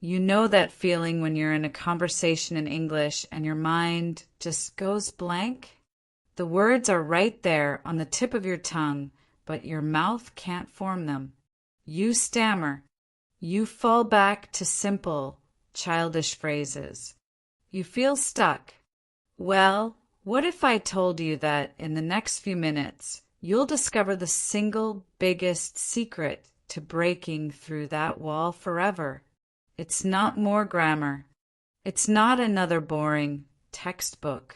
You know that feeling when you're in a conversation in English and your mind just goes blank? The words are right there on the tip of your tongue, but your mouth can't form them. You stammer. You fall back to simple, childish phrases. You feel stuck. Well, what if I told you that in the next few minutes, you'll discover the single biggest secret to breaking through that wall forever? It's not more grammar. It's not another boring textbook.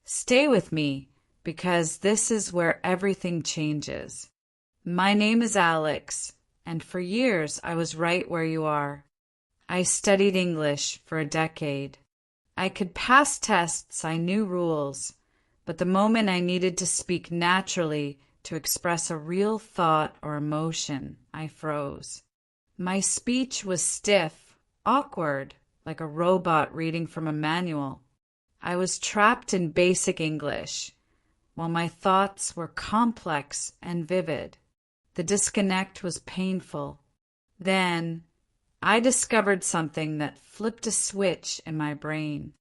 Stay with me, because this is where everything changes. My name is Alex, and for years I was right where you are. I studied English for a decade. I could pass tests, I knew rules, but the moment I needed to speak naturally to express a real thought or emotion, I froze. My speech was stiff, awkward, like a robot reading from a manual. I was trapped in basic English, while my thoughts were complex and vivid. The disconnect was painful. Then I discovered something that flipped a switch in my brain.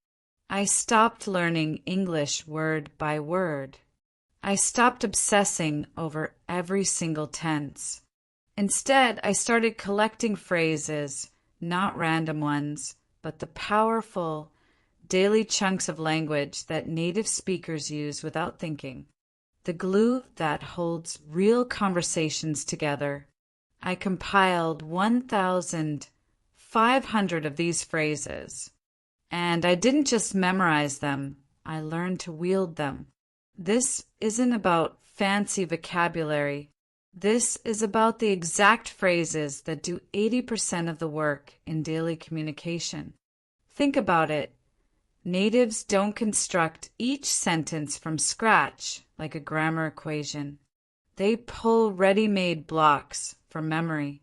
I stopped learning English word by word. I stopped obsessing over every single tense. Instead, I started collecting phrases, not random ones, but the powerful, daily chunks of language that native speakers use without thinking. The glue that holds real conversations together. I compiled 1,500 of these phrases, and I didn't just memorize them, I learned to wield them. This isn't about fancy vocabulary. This is about the exact phrases that do 80% of the work in daily communication. Think about it. Natives don't construct each sentence from scratch like a grammar equation. They pull ready-made blocks from memory.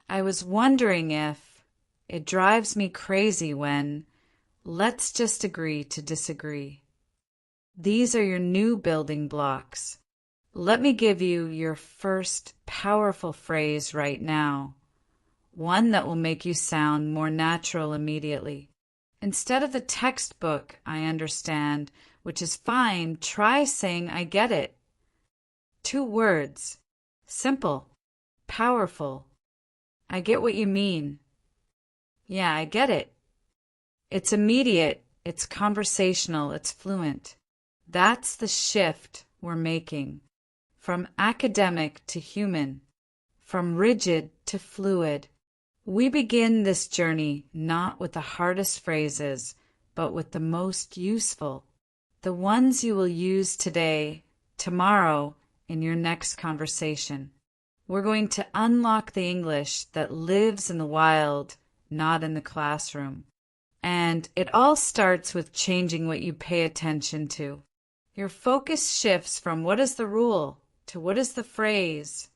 I was wondering if it drives me crazy when let's just agree to disagree. These are your new building blocks. Let me give you your first powerful phrase right now, one that will make you sound more natural immediately. Instead of the textbook, I understand, which is fine, try saying I get it. 2 words. Simple. Powerful. I get what you mean. Yeah, I get it. It's immediate, it's conversational, it's fluent. That's the shift we're making. From academic to human, from rigid to fluid. We begin this journey not with the hardest phrases, but with the most useful, the ones you will use today, tomorrow, in your next conversation. We're going to unlock the English that lives in the wild, not in the classroom. And it all starts with changing what you pay attention to. Your focus shifts from what is the rule to what is the phrase.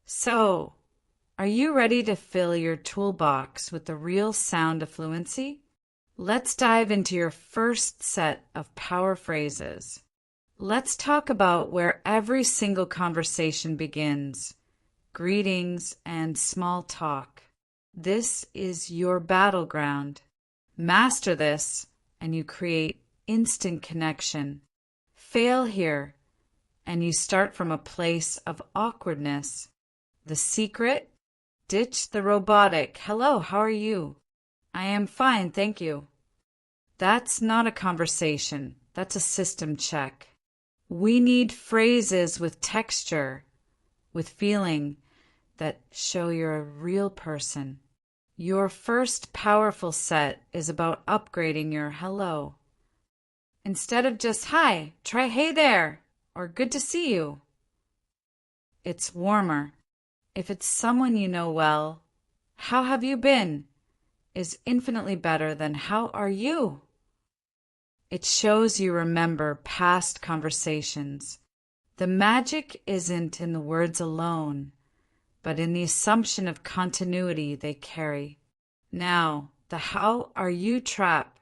So, are you ready to fill your toolbox with the real sound of fluency? Let's dive into your first set of power phrases. Let's talk about where every single conversation begins. Greetings and small talk. This is your battleground. Master this, and you create instant connection. Fail here, and you start from a place of awkwardness. The secret? Ditch the robotic, hello, how are you? I am fine, thank you. That's not a conversation, that's a system check. We need phrases with texture, with feeling, that show you're a real person. Your first powerful set is about upgrading your hello. Instead of just hi, try hey there, or good to see you. It's warmer. If it's someone you know well, how have you been? Is infinitely better than how are you? It shows you remember past conversations. The magic isn't in the words alone, but in the assumption of continuity they carry. Now, the how are you trap.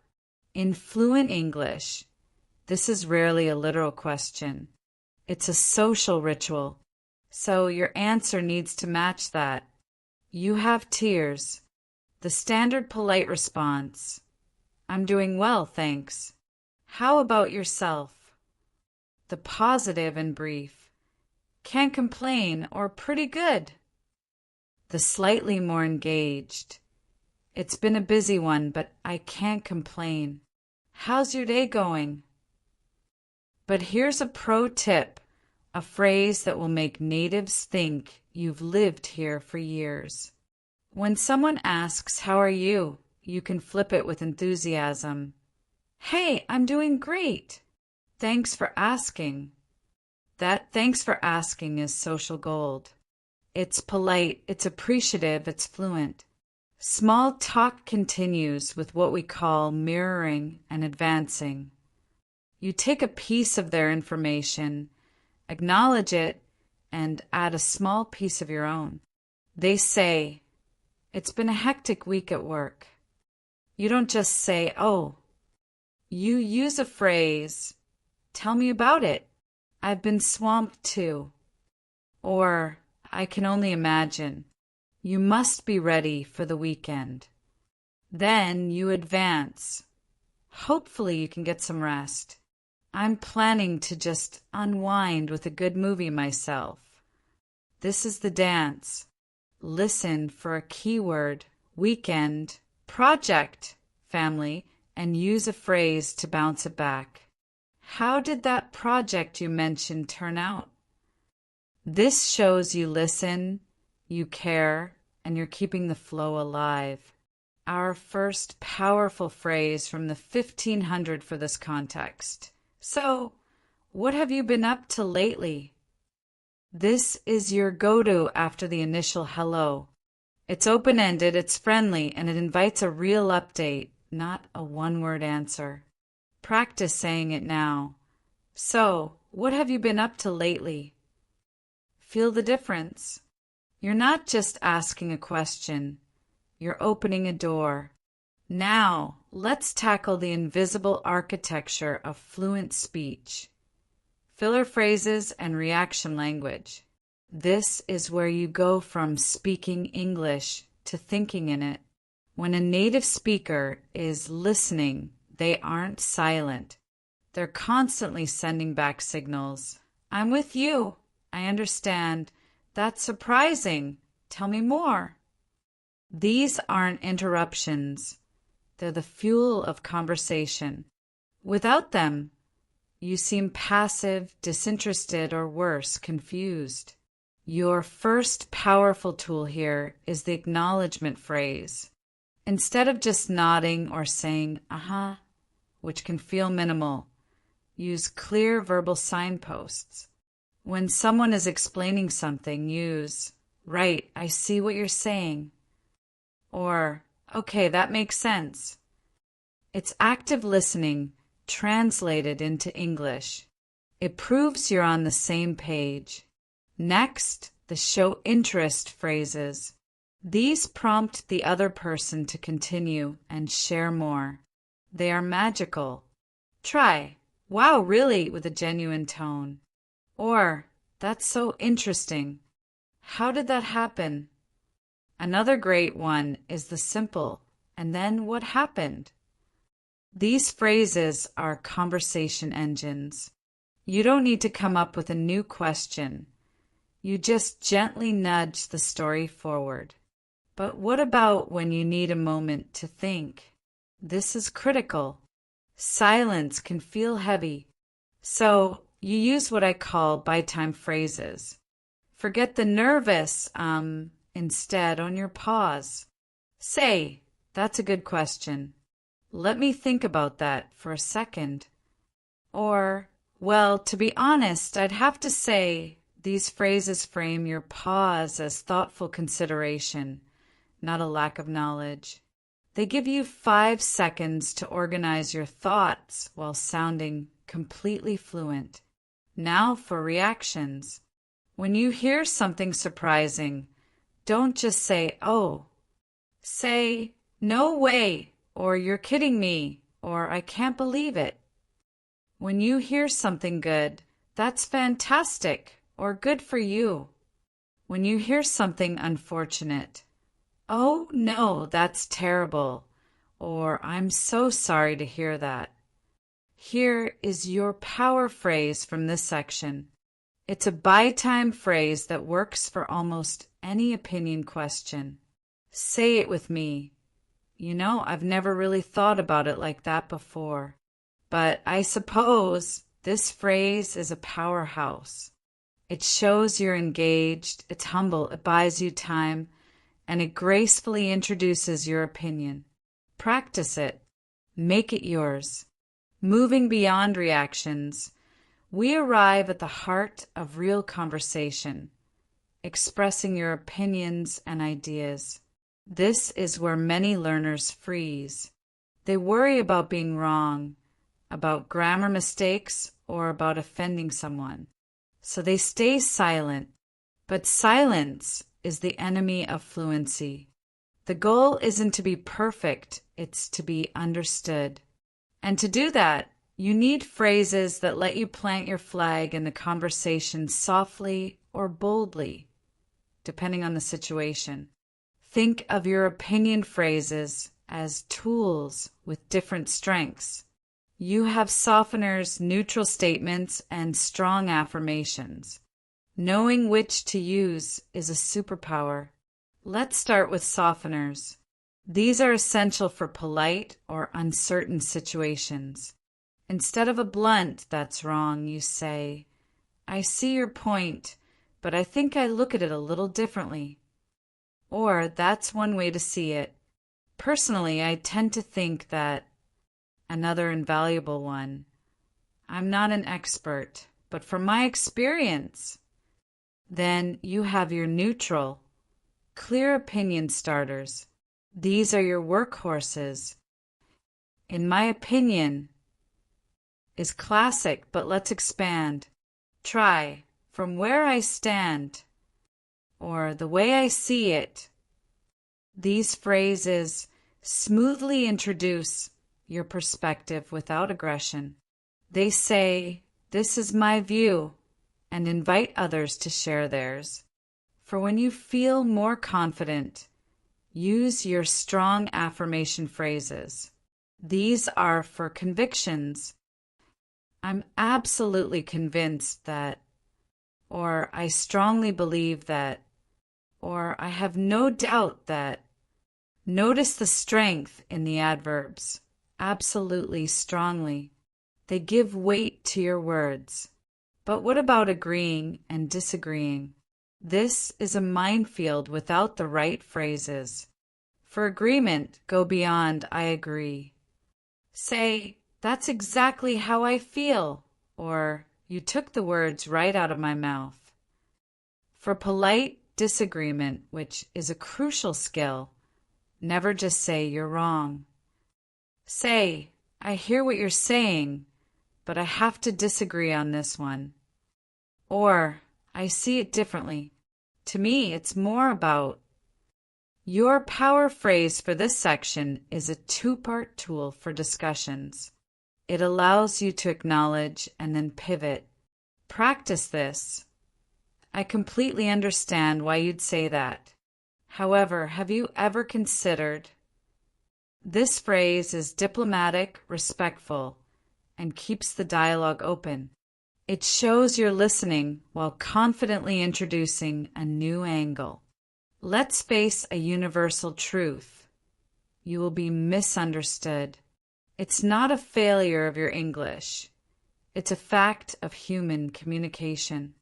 In fluent English, this is rarely a literal question. It's a social ritual, so your answer needs to match that. You have tears. The standard polite response, I'm doing well, thanks. How about yourself? The positive and brief, can't complain or pretty good. The slightly more engaged, it's been a busy one, but I can't complain. How's your day going? But here's a pro tip, a phrase that will make natives think you've lived here for years. When someone asks, how are you? You can flip it with enthusiasm. Hey, I'm doing great. Thanks for asking. That thanks for asking is social gold. It's polite, it's appreciative, it's fluent. Small talk continues with what we call mirroring and advancing. You take a piece of their information, acknowledge it, and add a small piece of your own. They say, it's been a hectic week at work. You don't just say, oh. You use a phrase, tell me about it. I've been swamped too. Or, I can only imagine. You must be ready for the weekend. Then you advance. Hopefully you can get some rest. I'm planning to just unwind with a good movie myself. This is the dance. Listen for a keyword, weekend, project, family, and use a phrase to bounce it back. How did that project you mentioned turn out? This shows you listen, you care, and you're keeping the flow alive. Our first powerful phrase from the 1500 for this context. So, what have you been up to lately? This is your go-to after the initial hello. It's open-ended, it's friendly, and it invites a real update, not a one-word answer. Practice saying it now. So, what have you been up to lately? Feel the difference. You're not just asking a question. You're opening a door. Now, let's tackle the invisible architecture of fluent speech. Filler phrases and reaction language. This is where you go from speaking English to thinking in it. When a native speaker is listening, they aren't silent. They're constantly sending back signals. I'm with you. I understand. That's surprising. Tell me more. These aren't interruptions. They're the fuel of conversation. Without them, you seem passive, disinterested, or worse, confused. Your first powerful tool here is the acknowledgement phrase. Instead of just nodding or saying, uh-huh, which can feel minimal, use clear verbal signposts. When someone is explaining something, use, right, I see what you're saying. Or, okay, that makes sense. It's active listening translated into English. It proves you're on the same page. Next, the show interest phrases. These prompt the other person to continue and share more. They are magical. Try, wow, really, with a genuine tone. Or, that's so interesting. How did that happen? Another great one is the simple, and then what happened? These phrases are conversation engines. You don't need to come up with a new question. You just gently nudge the story forward. But what about when you need a moment to think? This is critical. Silence can feel heavy. So you use what I call by-time phrases. Forget the nervous, instead on your pause. Say, that's a good question. Let me think about that for a second. Or, well, to be honest, I'd have to say these phrases frame your pause as thoughtful consideration, not a lack of knowledge. They give you 5 seconds to organize your thoughts while sounding completely fluent. Now for reactions. When you hear something surprising, don't just say, oh. Say, no way, or you're kidding me, or I can't believe it. When you hear something good, that's fantastic, or good for you. When you hear something unfortunate, "Oh, no, that's terrible," or "I'm so sorry to hear that." Here is your power phrase from this section. It's a buy-time phrase that works for almost any opinion question. Say it with me. I've never really thought about it like that before. But I suppose this phrase is a powerhouse. It shows you're engaged, it's humble, it buys you time, and it gracefully introduces your opinion. Practice it. Make it yours. Moving beyond reactions, we arrive at the heart of real conversation, expressing your opinions and ideas. This is where many learners freeze. They worry about being wrong, about grammar mistakes, or about offending someone. So they stay silent. But silence is the enemy of fluency. The goal isn't to be perfect, it's to be understood. And to do that, you need phrases that let you plant your flag in the conversation softly or boldly, depending on the situation. Think of your opinion phrases as tools with different strengths. You have softeners, neutral statements, and strong affirmations. Knowing which to use is a superpower. Let's start with softeners. These are essential for polite or uncertain situations. Instead of a blunt "that's wrong," you say, "I see your point, but I think I look at it a little differently." Or, "That's one way to see it. Personally, I tend to think that." Another invaluable one, "I'm not an expert, but from my experience." Then you have your neutral, clear opinion starters. These are your workhorses. "In my opinion" is classic, but let's expand. Try "from where I stand" or "the way I see it." These phrases smoothly introduce your perspective without aggression. They say, "This is my view," and invite others to share theirs. For when you feel more confident, use your strong affirmation phrases. These are for convictions. "I'm absolutely convinced that," or "I strongly believe that," or "I have no doubt that." Notice the strength in the adverbs. Absolutely, strongly. They give weight to your words. But what about agreeing and disagreeing? This is a minefield without the right phrases. For agreement, go beyond "I agree." Say, "That's exactly how I feel," or "You took the words right out of my mouth." For polite disagreement, which is a crucial skill, never just say "You're wrong." Say, "I hear what you're saying, but I have to disagree on this one." Or, "I see it differently. To me, it's more about." Your power phrase for this section is a two-part tool for discussions. It allows you to acknowledge and then pivot. Practice this. "I completely understand why you'd say that. However, have you ever considered?" This phrase is diplomatic, respectful, and keeps the dialogue open. It shows you're listening while confidently introducing a new angle. Let's face a universal truth. You will be misunderstood. It's not a failure of your English. It's a fact of human communication.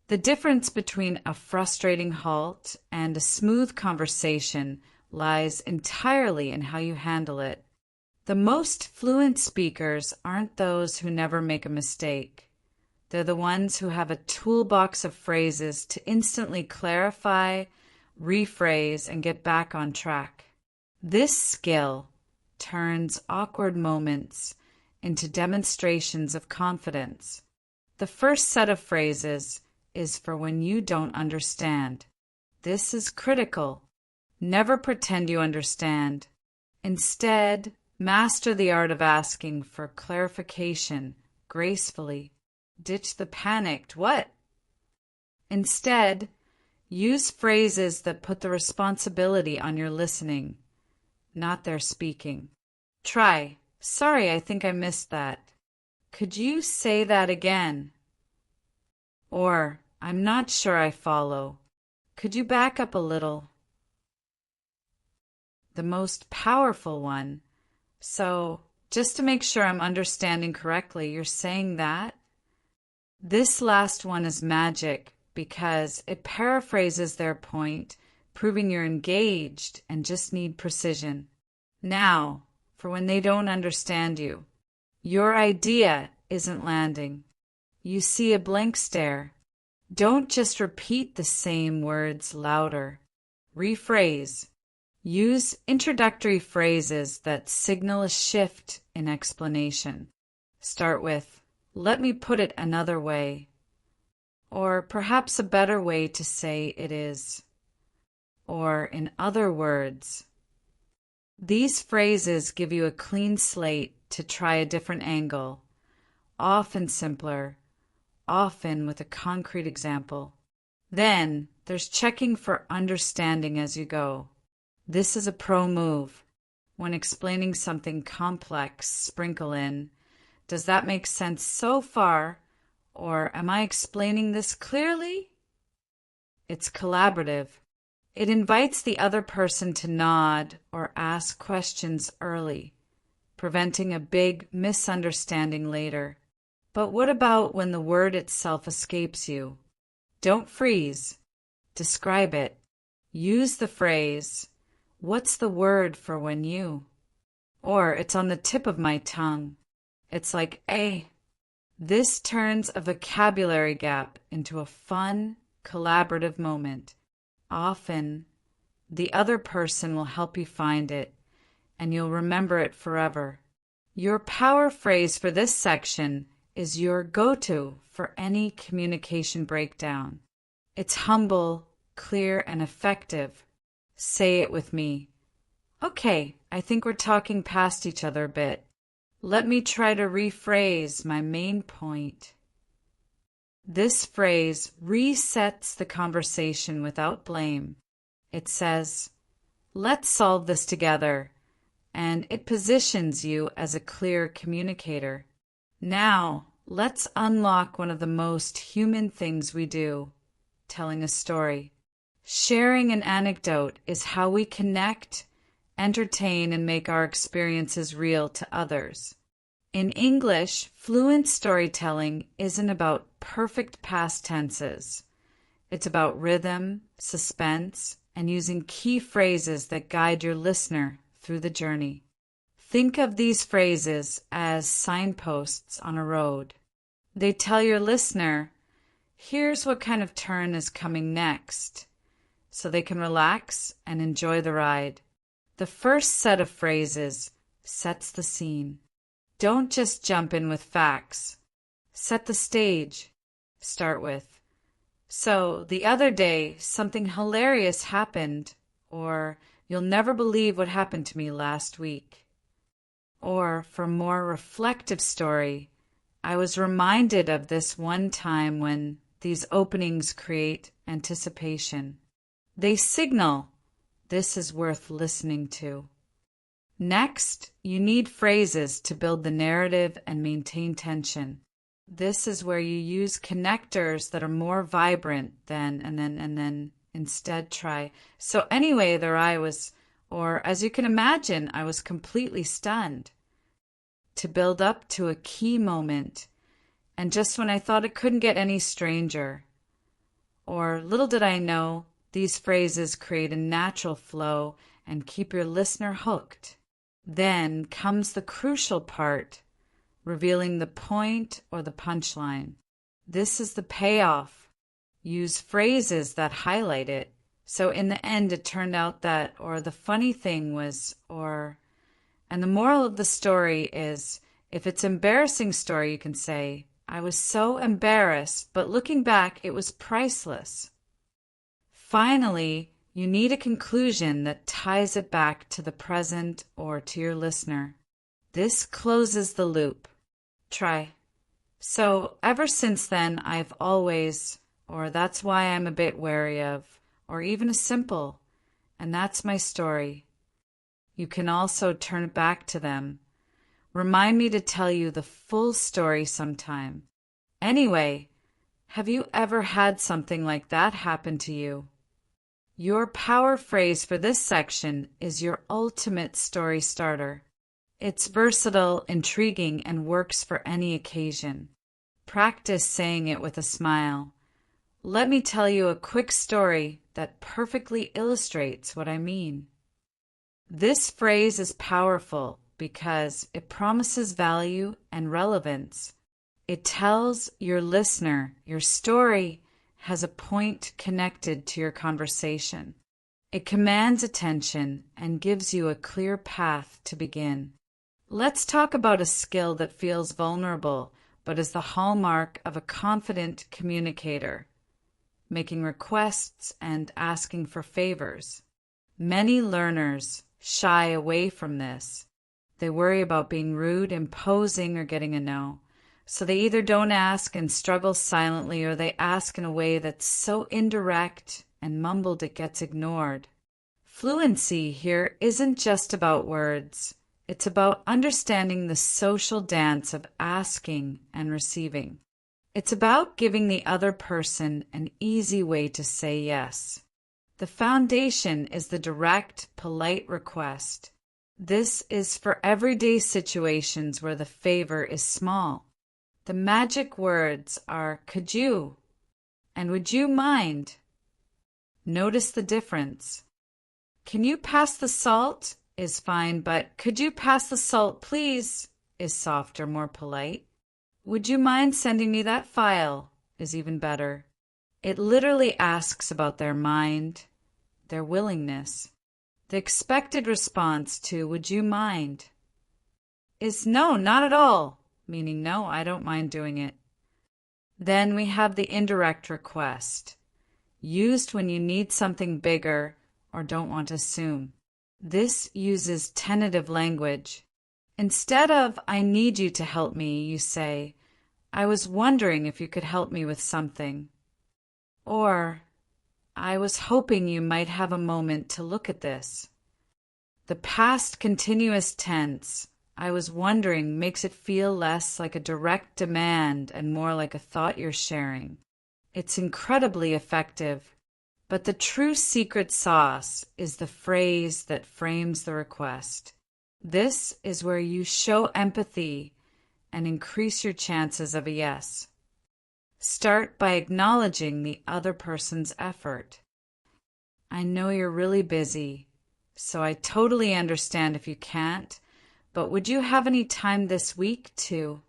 The difference between a frustrating halt and a smooth conversation lies entirely in how you handle it. The most fluent speakers aren't those who never make a mistake. They're the ones who have a toolbox of phrases to instantly clarify, rephrase, and get back on track. This skill turns awkward moments into demonstrations of confidence. The first set of phrases is for when you don't understand. This is critical. Never pretend you understand. Instead, master the art of asking for clarification gracefully. Ditch the panicked "what?" Instead, Use phrases that put the responsibility on your listening, not their speaking. Try, "Sorry, I think I missed that. Could you say that again?" Or, "I'm not sure I follow. Could you back up a little?" The most powerful one. So, just to make sure I'm understanding correctly, you're saying that? This last one is magic because it paraphrases their point, proving you're engaged and just need precision. Now, for when they don't understand you. Your idea isn't landing. You see a blank stare. Don't just repeat the same words louder. Rephrase. Use introductory phrases that signal a shift in explanation. Start with, "Let me put it another way," or perhaps a better way to say it is, or in other words. These phrases give you a clean slate to try a different angle, often simpler, often with a concrete example. Then there's checking for understanding as you go. This is a pro move. When explaining something complex, sprinkle in, "Does that make sense so far?" Or, "Am I explaining this clearly?" It's collaborative. It invites the other person to nod or ask questions early, preventing a big misunderstanding later. But what about when the word itself escapes you? Don't freeze. Describe it. Use the phrase, "What's the word for when you?" Or, "It's on the tip of my tongue." It's like, This turns a vocabulary gap into a fun, collaborative moment. Often, the other person will help you find it, and you'll remember it forever. Your power phrase for this section is your go-to for any communication breakdown. It's humble, clear, and effective. Say it with me. "Okay, I think we're talking past each other a bit. Let me try to rephrase my main point." This phrase resets the conversation without blame. It says, "Let's solve this together," and it positions you as a clear communicator. Now, let's unlock one of the most human things we do, telling a story. Sharing an anecdote is how we connect, entertain, and make our experiences real to others. In English, fluent storytelling isn't about perfect past tenses. It's about rhythm, suspense, and using key phrases that guide your listener through the journey. Think of these phrases as signposts on a road. They tell your listener, here's what kind of turn is coming next, so they can relax and enjoy the ride. The first set of phrases sets the scene. Don't just jump in with facts. Set the stage. Start with, "So, the other day, something hilarious happened," or, "You'll never believe what happened to me last week." Or, for a more reflective story, "I was reminded of this one time when..." These openings create anticipation. They signal, this is worth listening to. Next, you need phrases to build the narrative and maintain tension. This is where you use connectors that are more vibrant than and then. Instead try, "So anyway, there I was," or, "As you can imagine, I was completely stunned," to build up to a key moment. "And just when I thought it couldn't get any stranger." Or, "Little did I know," these phrases create a natural flow and keep your listener hooked. Then comes the crucial part, revealing the point or the punchline. This is the payoff. Use phrases that highlight it. So in the end, it turned out that, or the funny thing was, or, and the moral of the story is, if it's an embarrassing story, you can say, "I was so embarrassed, but looking back, it was priceless." Finally, you need a conclusion that ties it back to the present or to your listener. This closes the loop. Try, "So ever since then, I've always," or, "That's why I'm a bit wary of," or even a simple, "And that's my story." You can also turn it back to them. "Remind me to tell you the full story sometime." Anyway, have you ever had something like that happen to you? Your power phrase for this section is your ultimate story starter. It's versatile, intriguing, and works for any occasion. Practice saying it with a smile. Let me tell you a quick story that perfectly illustrates what I mean. This phrase is powerful because it promises value and relevance. It tells your listener your story has a point connected to your conversation. It commands attention and gives you a clear path to begin. Let's talk about a skill that feels vulnerable but is the hallmark of a confident communicator: making requests and asking for favors. Many learners shy away from this. They worry about being rude, imposing, or getting a no. So they either don't ask and struggle silently, or they ask in a way that's so indirect and mumbled it gets ignored. Fluency here isn't just about words. It's about understanding the social dance of asking and receiving. It's about giving the other person an easy way to say yes. The foundation is the direct, polite request. This is for everyday situations where the favor is small. The magic words are "could you" and "would you mind?" Notice the difference. "Can you pass the salt?" is fine, but "could you pass the salt, please?" is softer, more polite. "Would you mind sending me that file?" is even better. It literally asks about their mind, their willingness. The expected response to "would you mind" is "no, not at all," meaning "no, I don't mind doing it." Then we have the indirect request, used when you need something bigger or don't want to assume. This uses tentative language. Instead of "I need you to help me," you say, "I was wondering if you could help me with something." Or, "I was hoping you might have a moment to look at this." The past continuous tense, "I was wondering," makes it feel less like a direct demand and more like a thought you're sharing. It's incredibly effective. But the true secret sauce is the phrase that frames the request. This is where you show empathy and increase your chances of a yes. Start by acknowledging the other person's effort. "I know you're really busy, so I totally understand if you can't, but would you have any time this week to?"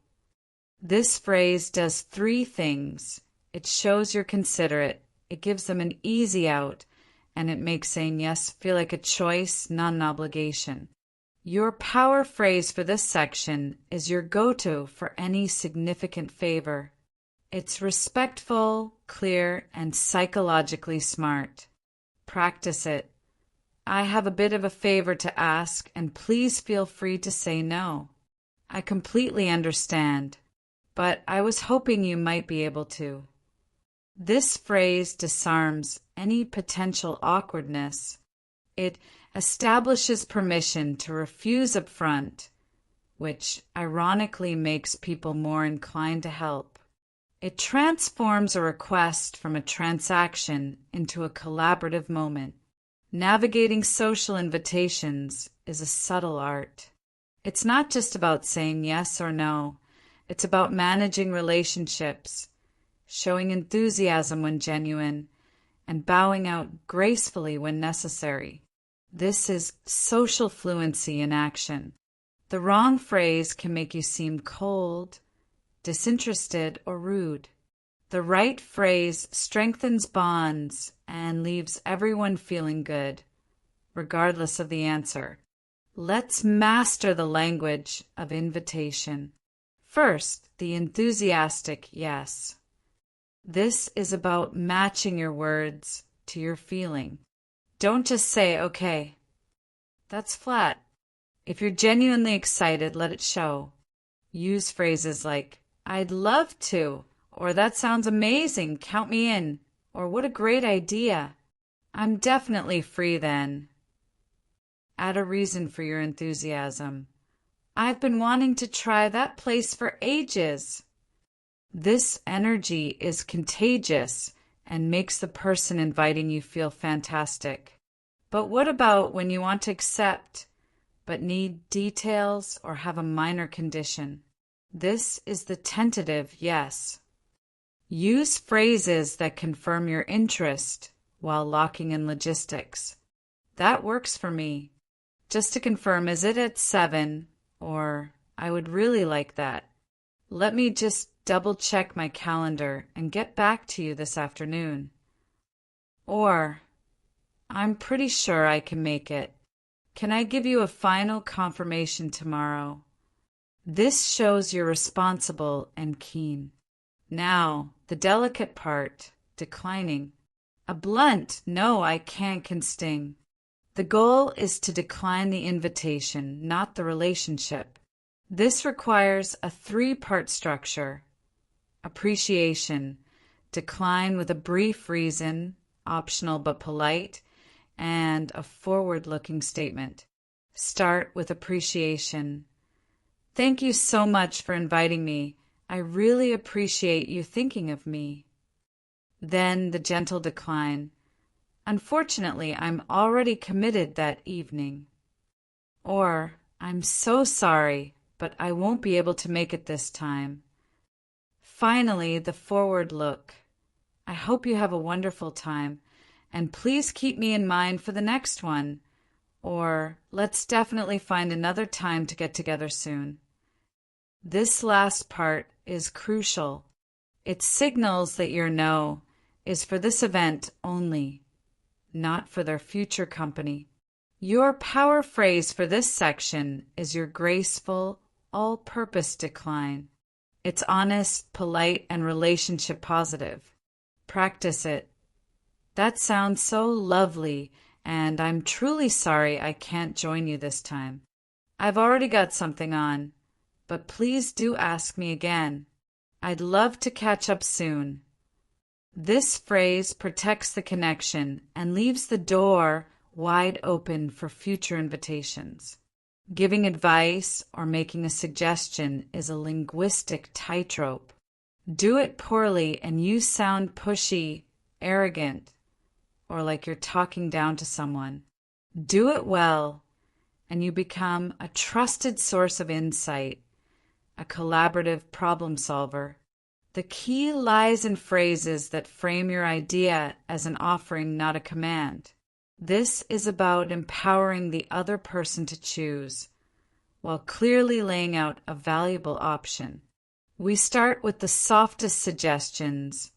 This phrase does three things. It shows you're considerate, it gives them an easy out, and it makes saying yes feel like a choice, not an obligation. Your power phrase for this section is your go-to for any significant favor. It's respectful, clear, and psychologically smart. Practice it. "I have a bit of a favor to ask, and please feel free to say no. I completely understand, but I was hoping you might be able to." This phrase disarms any potential awkwardness. It establishes permission to refuse up front, which ironically makes people more inclined to help. It transforms a request from a transaction into a collaborative moment. Navigating social invitations is a subtle art. It's not just about saying yes or no. It's about managing relationships, showing enthusiasm when genuine, and bowing out gracefully when necessary. This is social fluency in action. The wrong phrase can make you seem cold, disinterested, or rude. The right phrase strengthens bonds and leaves everyone feeling good, regardless of the answer. Let's master the language of invitation. First, the enthusiastic yes. This is about matching your words to your feeling. Don't just say, "Okay." That's flat. If you're genuinely excited, let it show. Use phrases like, "I'd love to," or "That sounds amazing, count me in," or "What a great idea." I'm definitely free then. Add a reason for your enthusiasm. I've been wanting to try that place for ages. This energy is contagious and makes the person inviting you feel fantastic. But what about when you want to accept but need details or have a minor condition? This is the tentative yes. Use phrases that confirm your interest while locking in logistics. That works for me. Just to confirm, is it at 7? Or, I would really like that. Let me just double check my calendar and get back to you this afternoon. Or, I'm pretty sure I can make it. Can I give you a final confirmation tomorrow? This shows you're responsible and keen. Now, the delicate part, declining. A blunt "no, I can't" can sting. The goal is to decline the invitation, not the relationship. This requires a 3-part structure. Appreciation. Decline with a brief reason, optional but polite, and a forward-looking statement. Start with appreciation. Thank you so much for inviting me. I really appreciate you thinking of me. Then the gentle decline. Unfortunately, I'm already committed that evening. Or, I'm so sorry, but I won't be able to make it this time. Finally, the forward look. I hope you have a wonderful time, and please keep me in mind for the next one. Or, let's definitely find another time to get together soon. This last part is crucial. It signals that your no is for this event only, not for their future company. Your power phrase for this section is your graceful, all-purpose decline. It's honest, polite, and relationship positive. Practice it. That sounds so lovely, and I'm truly sorry I can't join you this time. I've already got something on, but please do ask me again. I'd love to catch up soon. This phrase protects the connection and leaves the door wide open for future invitations. Giving advice or making a suggestion is a linguistic tightrope. Do it poorly and you sound pushy, arrogant, or like you're talking down to someone. Do it well, and you become a trusted source of insight, a collaborative problem solver. The key lies in phrases that frame your idea as an offering, not a command. This is about empowering the other person to choose, while clearly laying out a valuable option. We start with the softest suggestions,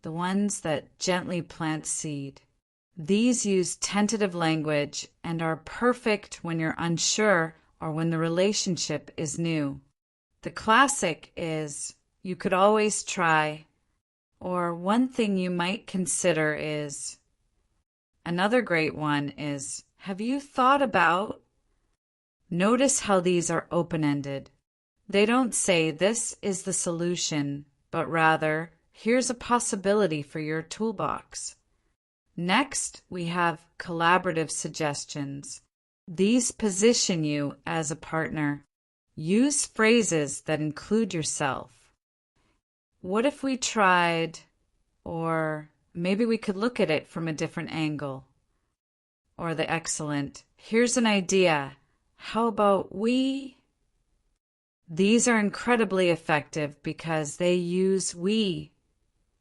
the ones that gently plant seed. These use tentative language and are perfect when you're unsure or when the relationship is new. The classic is, "You could always try," or "one thing you might consider is." Another great one is, "Have you thought about?" Notice how these are open-ended. They don't say this is the solution, but rather, here's a possibility for your toolbox. Next, we have collaborative suggestions. These position you as a partner. Use phrases that include yourself. What if we tried, or maybe we could look at it from a different angle. Or the excellent, here's an idea. How about we? These are incredibly effective because they use we,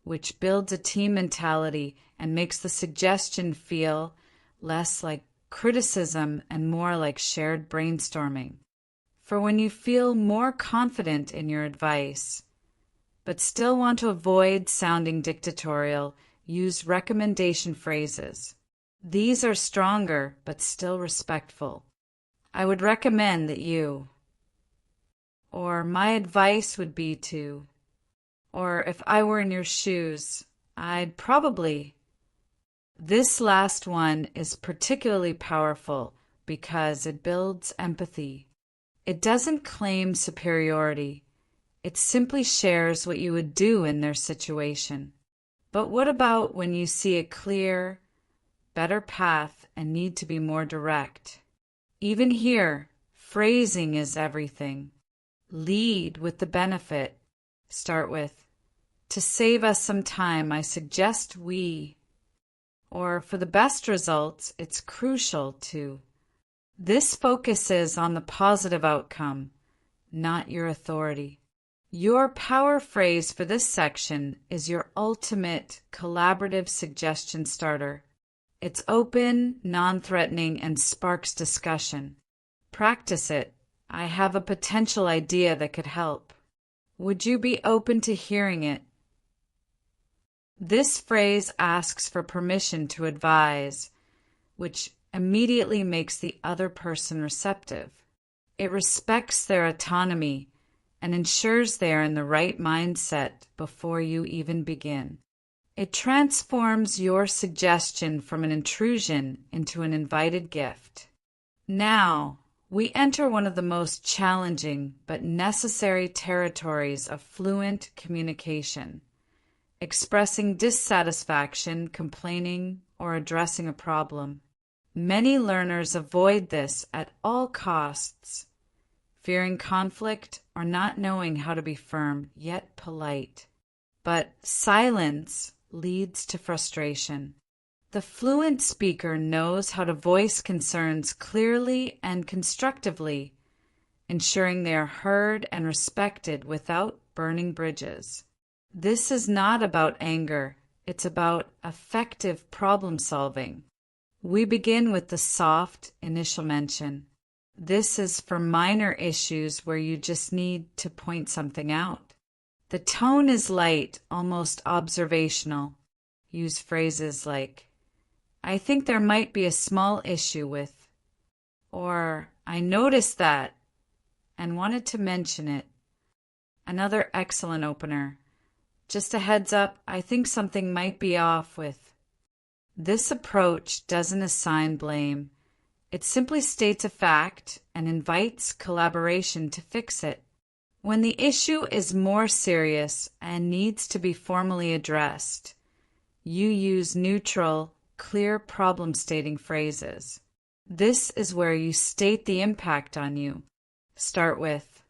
which builds a team mentality and makes the suggestion feel less like criticism and more like shared brainstorming. For when you feel more confident in your advice, but still want to avoid sounding dictatorial, use recommendation phrases. These are stronger but still respectful. I would recommend that you, or my advice would be to, or if I were in your shoes, I'd probably. This last one is particularly powerful because it builds empathy. It doesn't claim superiority. It simply shares what you would do in their situation. But what about when you see a clear, better path, and need to be more direct. Even here, phrasing is everything. Lead with the benefit. Start with, "To save us some time, I suggest we," or for the best results, it's crucial to. This focuses on the positive outcome, not your authority. Your power phrase for this section is your ultimate collaborative suggestion starter. It's open, non-threatening, and sparks discussion. Practice it. "I have a potential idea that could help. Would you be open to hearing it?" This phrase asks for permission to advise, which immediately makes the other person receptive. It respects their autonomy and ensures they are in the right mindset before you even begin. It transforms your suggestion from an intrusion into an invited gift. Now, we enter one of the most challenging but necessary territories of fluent communication: expressing dissatisfaction, complaining, or addressing a problem. Many learners avoid this at all costs, fearing conflict or not knowing how to be firm yet polite. But silence leads to frustration. The fluent speaker knows how to voice concerns clearly and constructively, ensuring they are heard and respected without burning bridges. This is not about anger, it's about effective problem solving. We begin with the soft initial mention. This is for minor issues where you just need to point something out. The tone is light, almost observational. Use phrases like, "I think there might be a small issue with," or "I noticed that and wanted to mention it." Another excellent opener. "Just a heads up, I think something might be off with." This approach doesn't assign blame. It simply states a fact and invites collaboration to fix it. When the issue is more serious and needs to be formally addressed, you use neutral, clear problem-stating phrases. This is where you state the impact on you. Start with,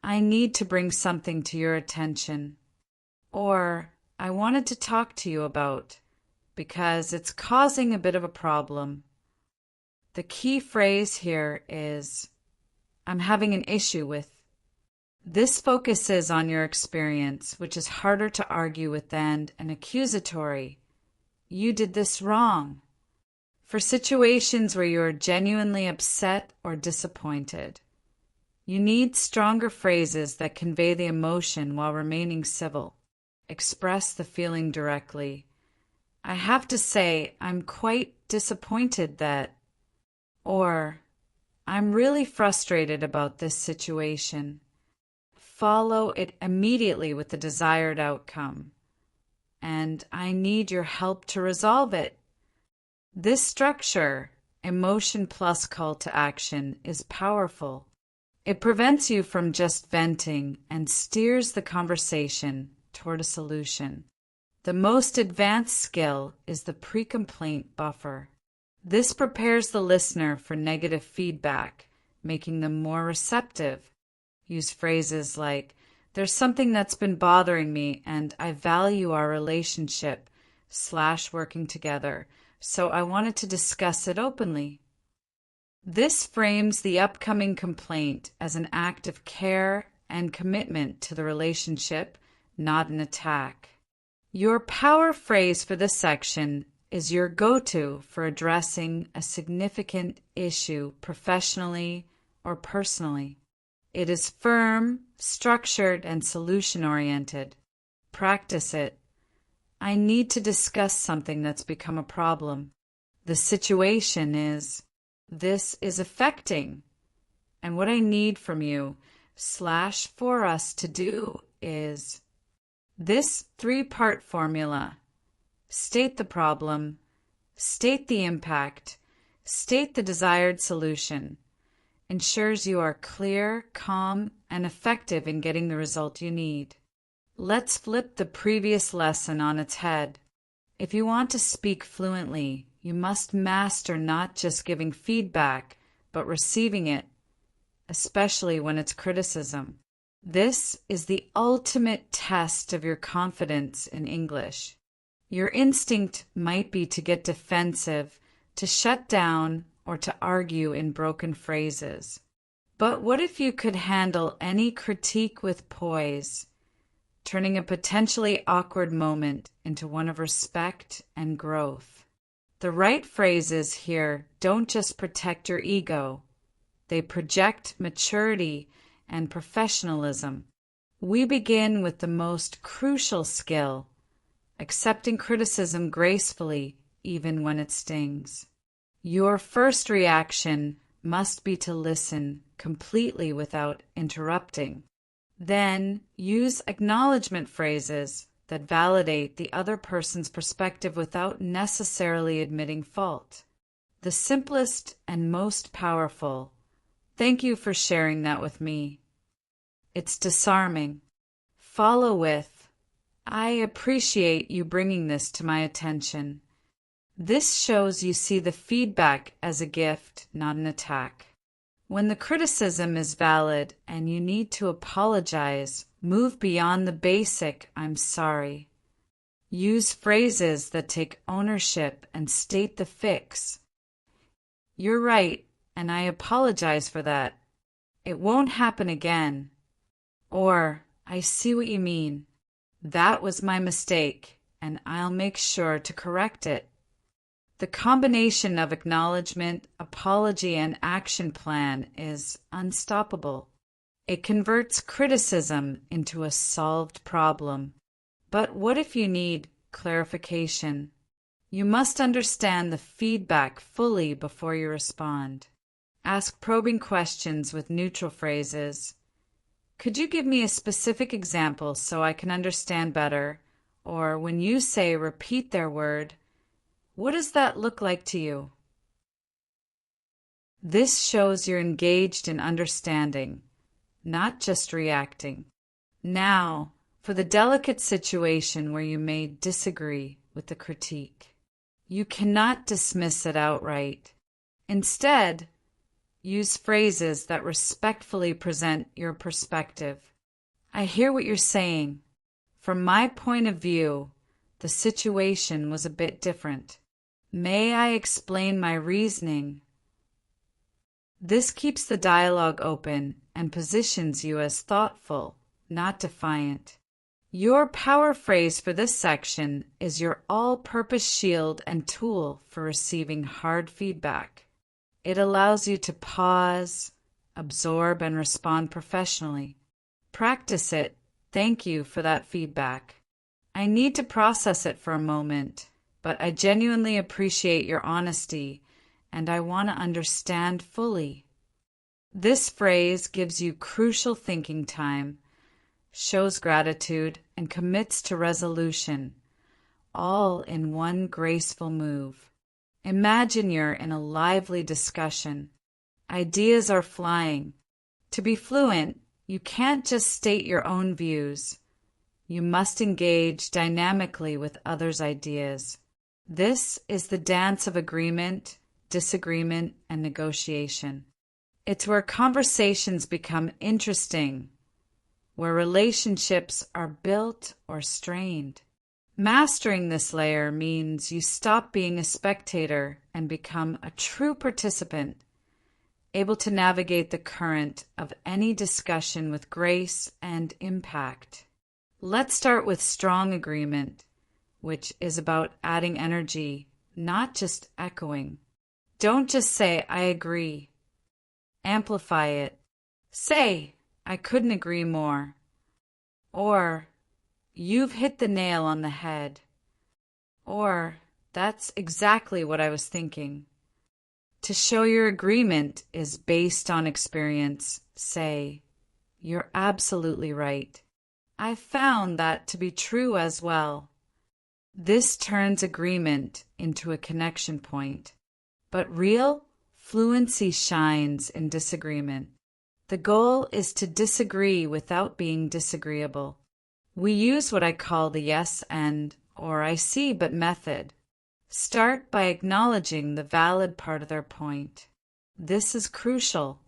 "I need to bring something to your attention," or "I wanted to talk to you about," because it's causing a bit of a problem. The key phrase here is, "I'm having an issue with." This focuses on your experience, which is harder to argue with than an accusatory, "You did this wrong." For situations where you are genuinely upset or disappointed, you need stronger phrases that convey the emotion while remaining civil. Express the feeling directly. "I have to say, I'm quite disappointed that," or "I'm really frustrated about this situation." Follow it immediately with the desired outcome. "And I need your help to resolve it." This structure, emotion plus call to action, is powerful. It prevents you from just venting and steers the conversation toward a solution. The most advanced skill is the pre-complaint buffer. This prepares the listener for negative feedback, making them more receptive. Use phrases like, "There's something that's been bothering me and I value our relationship / working together, so I wanted to discuss it openly." This frames the upcoming complaint as an act of care and commitment to the relationship, not an attack. Your power phrase for this section is your go-to for addressing a significant issue professionally or personally. It is firm, structured, and solution-oriented. Practice it. "I need to discuss something that's become a problem. The situation is, this is affecting, and what I need from you / for us to do is." This 3-part formula: state the problem, state the impact, state the desired solution, ensures you are clear, calm, and effective in getting the result you need. Let's flip the previous lesson on its head. If you want to speak fluently, You must master not just giving feedback, but receiving it, especially when it's criticism. This is the ultimate test of your confidence in English. Your instinct might be to get defensive, to shut down, or to argue in broken phrases. But what if you could handle any critique with poise, turning a potentially awkward moment into one of respect and growth? The right phrases here don't just protect your ego, they project maturity and professionalism. We begin with the most crucial skill, accepting criticism gracefully, even when it stings. Your first reaction must be to listen completely without interrupting. Then use acknowledgement phrases that validate the other person's perspective without necessarily admitting fault. The simplest and most powerful. Thank you for sharing that with me. It's disarming. Follow with, I appreciate you bringing this to my attention. This shows you see the feedback as a gift, not an attack. When the criticism is valid and you need to apologize, move beyond the basic "I'm sorry." Use phrases that take ownership and state the fix. You're right, and I apologize for that. It won't happen again. Or, I see what you mean. That was my mistake, and I'll make sure to correct it. The combination of acknowledgement, apology, and action plan is unstoppable. It converts criticism into a solved problem. But what if you need clarification? You must understand the feedback fully before you respond. Ask probing questions with neutral phrases. Could you give me a specific example so I can understand better? Or when you say repeat their word, what does that look like to you? This shows you're engaged in understanding, not just reacting. Now, for the delicate situation where you may disagree with the critique. You cannot dismiss it outright. Instead, use phrases that respectfully present your perspective. I hear what you're saying. From my point of view, the situation was a bit different. May I explain my reasoning? This keeps the dialogue open and positions you as thoughtful, not defiant. Your power phrase for this section is your all-purpose shield and tool for receiving hard feedback. It allows you to pause, absorb, and respond professionally. Practice it. Thank you for that feedback. I need to process it for a moment, but I genuinely appreciate your honesty, and I want to understand fully. This phrase gives you crucial thinking time, shows gratitude, and commits to resolution, all in one graceful move. Imagine you're in a lively discussion. Ideas are flying. To be fluent, you can't just state your own views. You must engage dynamically with others' ideas. This is the dance of agreement, disagreement, and negotiation. It's where conversations become interesting, where relationships are built or strained. Mastering this layer means you stop being a spectator and become a true participant, able to navigate the current of any discussion with grace and impact. Let's start with strong agreement, which is about adding energy, not just echoing. Don't just say, I agree. Amplify it. Say, I couldn't agree more. Or, you've hit the nail on the head. Or, that's exactly what I was thinking. To show your agreement is based on experience, say, you're absolutely right. I've found that to be true as well. This turns agreement into a connection point. But real fluency shines in disagreement. The goal is to disagree without being disagreeable. We use what I call the yes and or I see but method. Start by acknowledging the valid part of their point. This is crucial.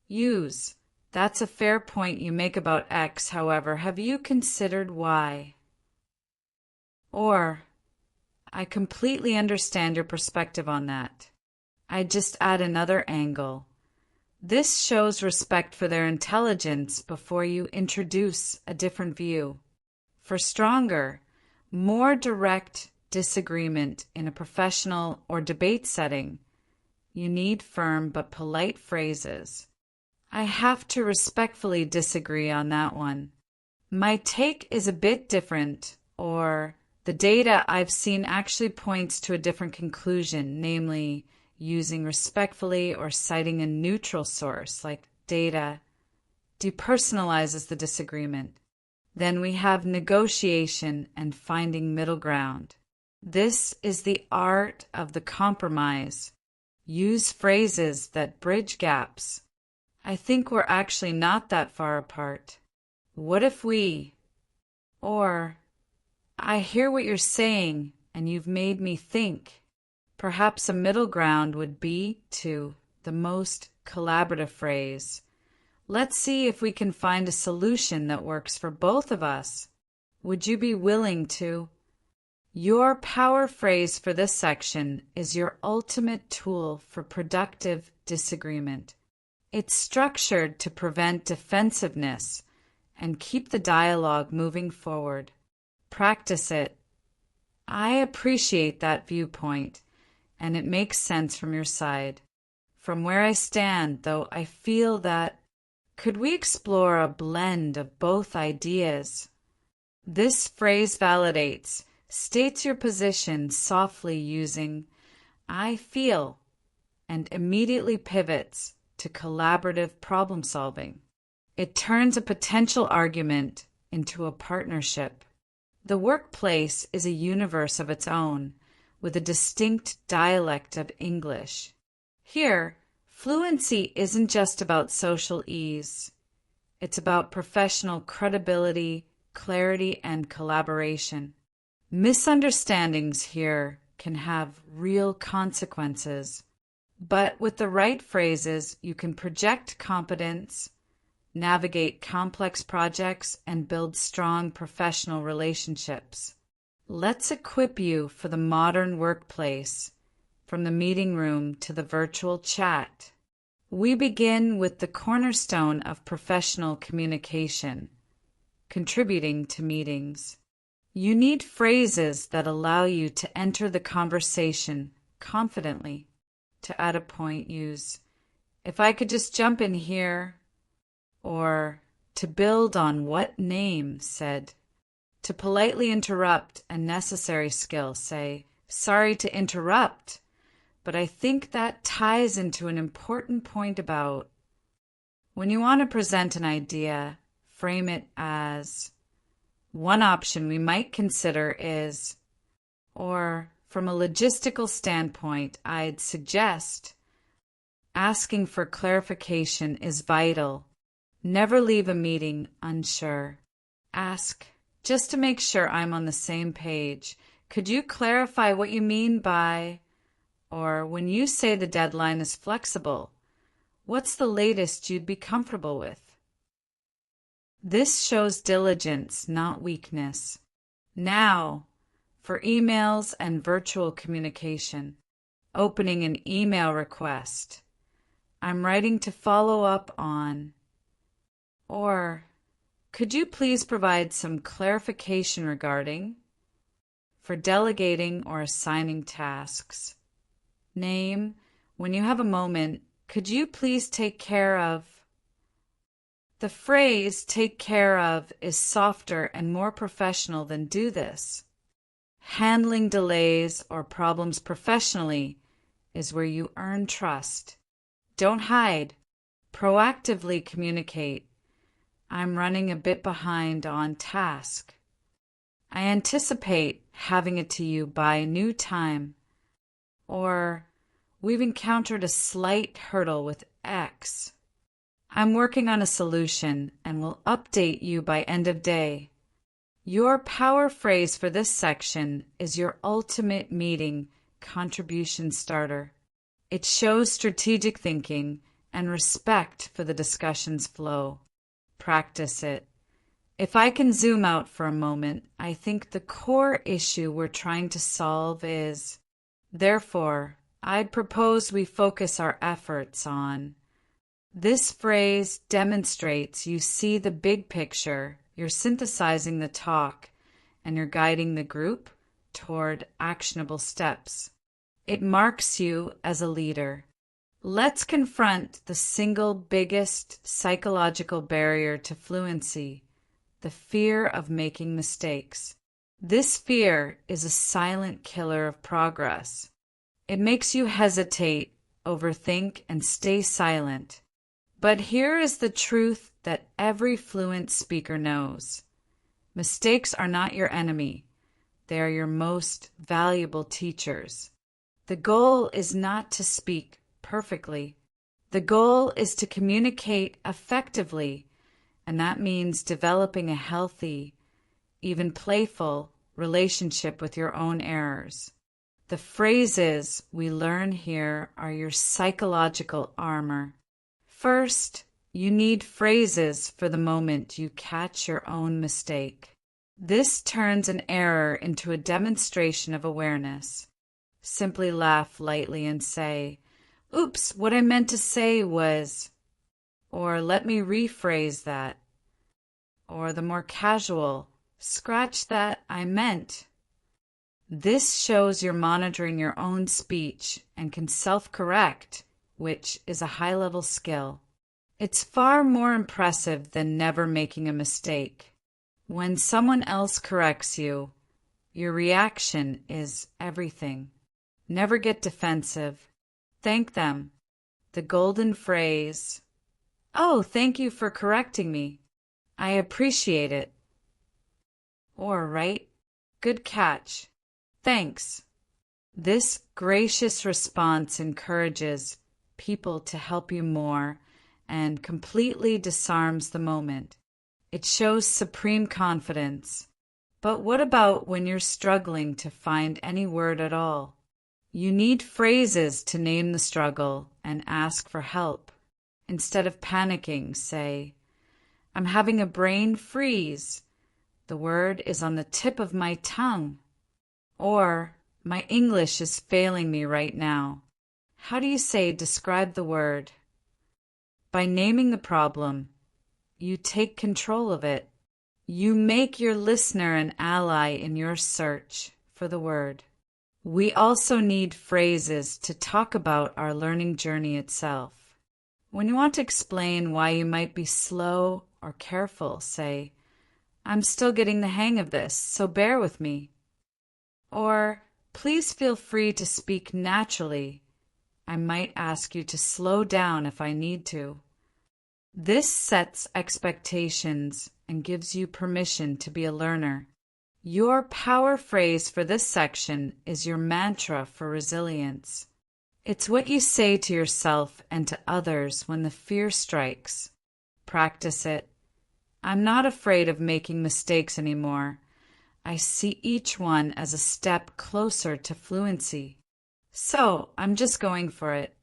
Use, "That's a fair point you make about X, however, have you considered Y?" Or, "I completely understand your perspective on that. I'd just add another angle." This shows respect for their intelligence before you introduce a different view. For stronger, more direct disagreement in a professional or debate setting, you need firm but polite phrases. "I have to respectfully disagree on that one. My take is a bit different," or "the data I've seen actually points to a different conclusion," namely, using respectfully or citing a neutral source like data depersonalizes the disagreement. Then we have negotiation and finding middle ground. This is the art of the compromise. Use phrases that bridge gaps. "I think we're actually not that far apart. What if we?" Or, "I hear what you're saying, and you've made me think." Perhaps a middle ground would be to the most collaborative phrase. "Let's see if we can find a solution that works for both of us. Would you be willing to?" Your power phrase for this section is your ultimate tool for productive disagreement. It's structured to prevent defensiveness and keep the dialogue moving forward. Practice it. "I appreciate that viewpoint, and it makes sense from your side. From where I stand, though, I feel that could we explore a blend of both ideas?" This phrase validates, states your position softly using "I feel," and immediately pivots to collaborative problem solving. It turns a potential argument into a partnership. The workplace is a universe of its own, with a distinct dialect of English. Here, fluency isn't just about social ease. It's about professional credibility, clarity, and collaboration. Misunderstandings here can have real consequences, but with the right phrases, you can project competence, navigate complex projects, and build strong professional relationships. Let's equip you for the modern workplace, from the meeting room to the virtual chat. We begin with the cornerstone of professional communication, contributing to meetings. You need phrases that allow you to enter the conversation confidently. To add a point, use "if I could just jump in here," or "to build on what name said." To politely interrupt a necessary skill, say, "Sorry to interrupt, but I think that ties into an important point about." When you want to present an idea, frame it as, "One option we might consider is," or "From a logistical standpoint, I'd suggest." Asking for clarification is vital. Never leave a meeting unsure. Ask, "Just to make sure I'm on the same page, could you clarify what you mean by," or "when you say the deadline is flexible, what's the latest you'd be comfortable with?" This shows diligence, not weakness. Now, for emails and virtual communication. Opening an email request. "I'm writing to follow up on," or "Could you please provide some clarification regarding," for delegating or assigning tasks. Name, "When you have a moment, could you please take care of." The phrase "take care of" is softer and more professional than "do this." Handling delays or problems professionally is where you earn trust. Don't hide. Proactively communicate. "I'm running a bit behind on task. I anticipate having it to you by new time." Or, "We've encountered a slight hurdle with X. I'm working on a solution and will update you by end of day." Your power phrase for this section is your ultimate meeting contribution starter. It shows strategic thinking and respect for the discussion's flow. Practice it. If I can zoom out for a moment, I think the core issue we're trying to solve is, therefore, I'd propose we focus our efforts on. This phrase demonstrates you see the big picture, you're synthesizing the talk, and you're guiding the group toward actionable steps. It marks you as a leader. Let's confront the single biggest psychological barrier to fluency, the fear of making mistakes. This fear is a silent killer of progress. It makes you hesitate, overthink, and stay silent. But here is the truth that every fluent speaker knows. Mistakes are not your enemy. They are your most valuable teachers. The goal is not to speak perfectly. The goal is to communicate effectively, and that means developing a healthy, even playful, relationship with your own errors. The phrases we learn here are your psychological armor. First, you need phrases for the moment you catch your own mistake. This turns an error into a demonstration of awareness. Simply laugh lightly and say, "Oops, what I meant to say was," or "let me rephrase that," or the more casual, "scratch that, I meant." This shows you're monitoring your own speech and can self-correct, which is a high-level skill. It's far more impressive than never making a mistake. When someone else corrects you, your reaction is everything. Never get defensive. Thank them. The golden phrase, "Oh, thank you for correcting me. I appreciate it." Or, right? "Good catch. Thanks." This gracious response encourages people to help you more and completely disarms the moment. It shows supreme confidence. But what about when you're struggling to find any word at all? You need phrases to name the struggle and ask for help. Instead of panicking, say, "I'm having a brain freeze. The word is on the tip of my tongue." Or, "My English is failing me right now." How do you say describe the word? By naming the problem, you take control of it. You make your listener an ally in your search for the word. We also need phrases to talk about our learning journey itself. When you want to explain why you might be slow or careful, say, "I'm still getting the hang of this, so bear with me." Or, "Please feel free to speak naturally. I might ask you to slow down if I need to." This sets expectations and gives you permission to be a learner. Your power phrase for this section is your mantra for resilience. It's what you say to yourself and to others when the fear strikes. Practice it. "I'm not afraid of making mistakes anymore. I see each one as a step closer to fluency. So I'm just going for it."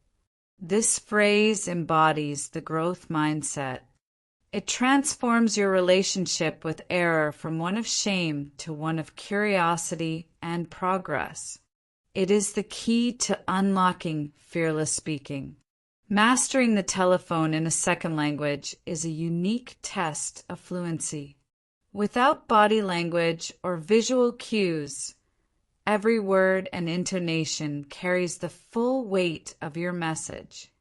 This phrase embodies the growth mindset. It transforms your relationship with error from one of shame to one of curiosity and progress. It is the key to unlocking fearless speaking. Mastering the telephone in a second language is a unique test of fluency. Without body language or visual cues, every word and intonation carries the full weight of your message.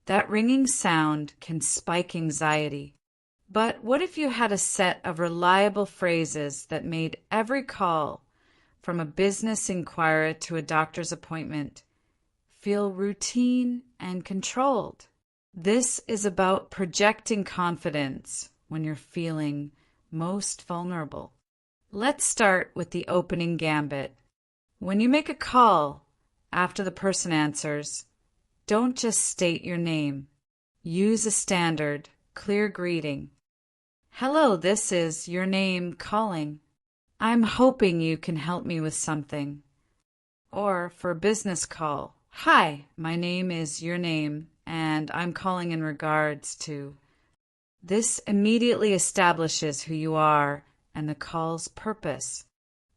That ringing sound can spike anxiety. But what if you had a set of reliable phrases that made every call, from a business inquiry to a doctor's appointment, feel routine and controlled? This is about projecting confidence when you're feeling most vulnerable. Let's start with the opening gambit. When you make a call, after the person answers, don't just state your name. Use a standard, clear greeting. "Hello, this is your name calling. I'm hoping you can help me with something." Or for a business call, "Hi, my name is your name, and I'm calling in regards to." This immediately establishes who you are and the call's purpose.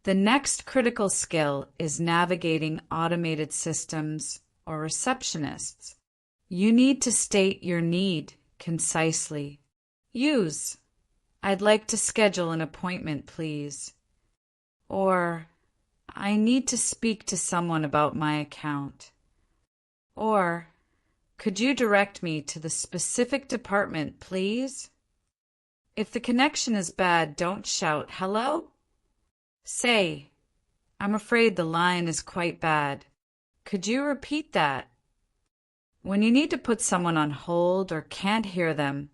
The next critical skill is navigating automated systems or receptionists. You need to state your need concisely. Use, "I'd like to schedule an appointment, please." Or, "I need to speak to someone about my account." Or, "Could you direct me to the specific department, please?" If the connection is bad, don't shout, "Hello?" Say, "I'm afraid the line is quite bad. Could you repeat that?" When you need to put someone on hold or can't hear them,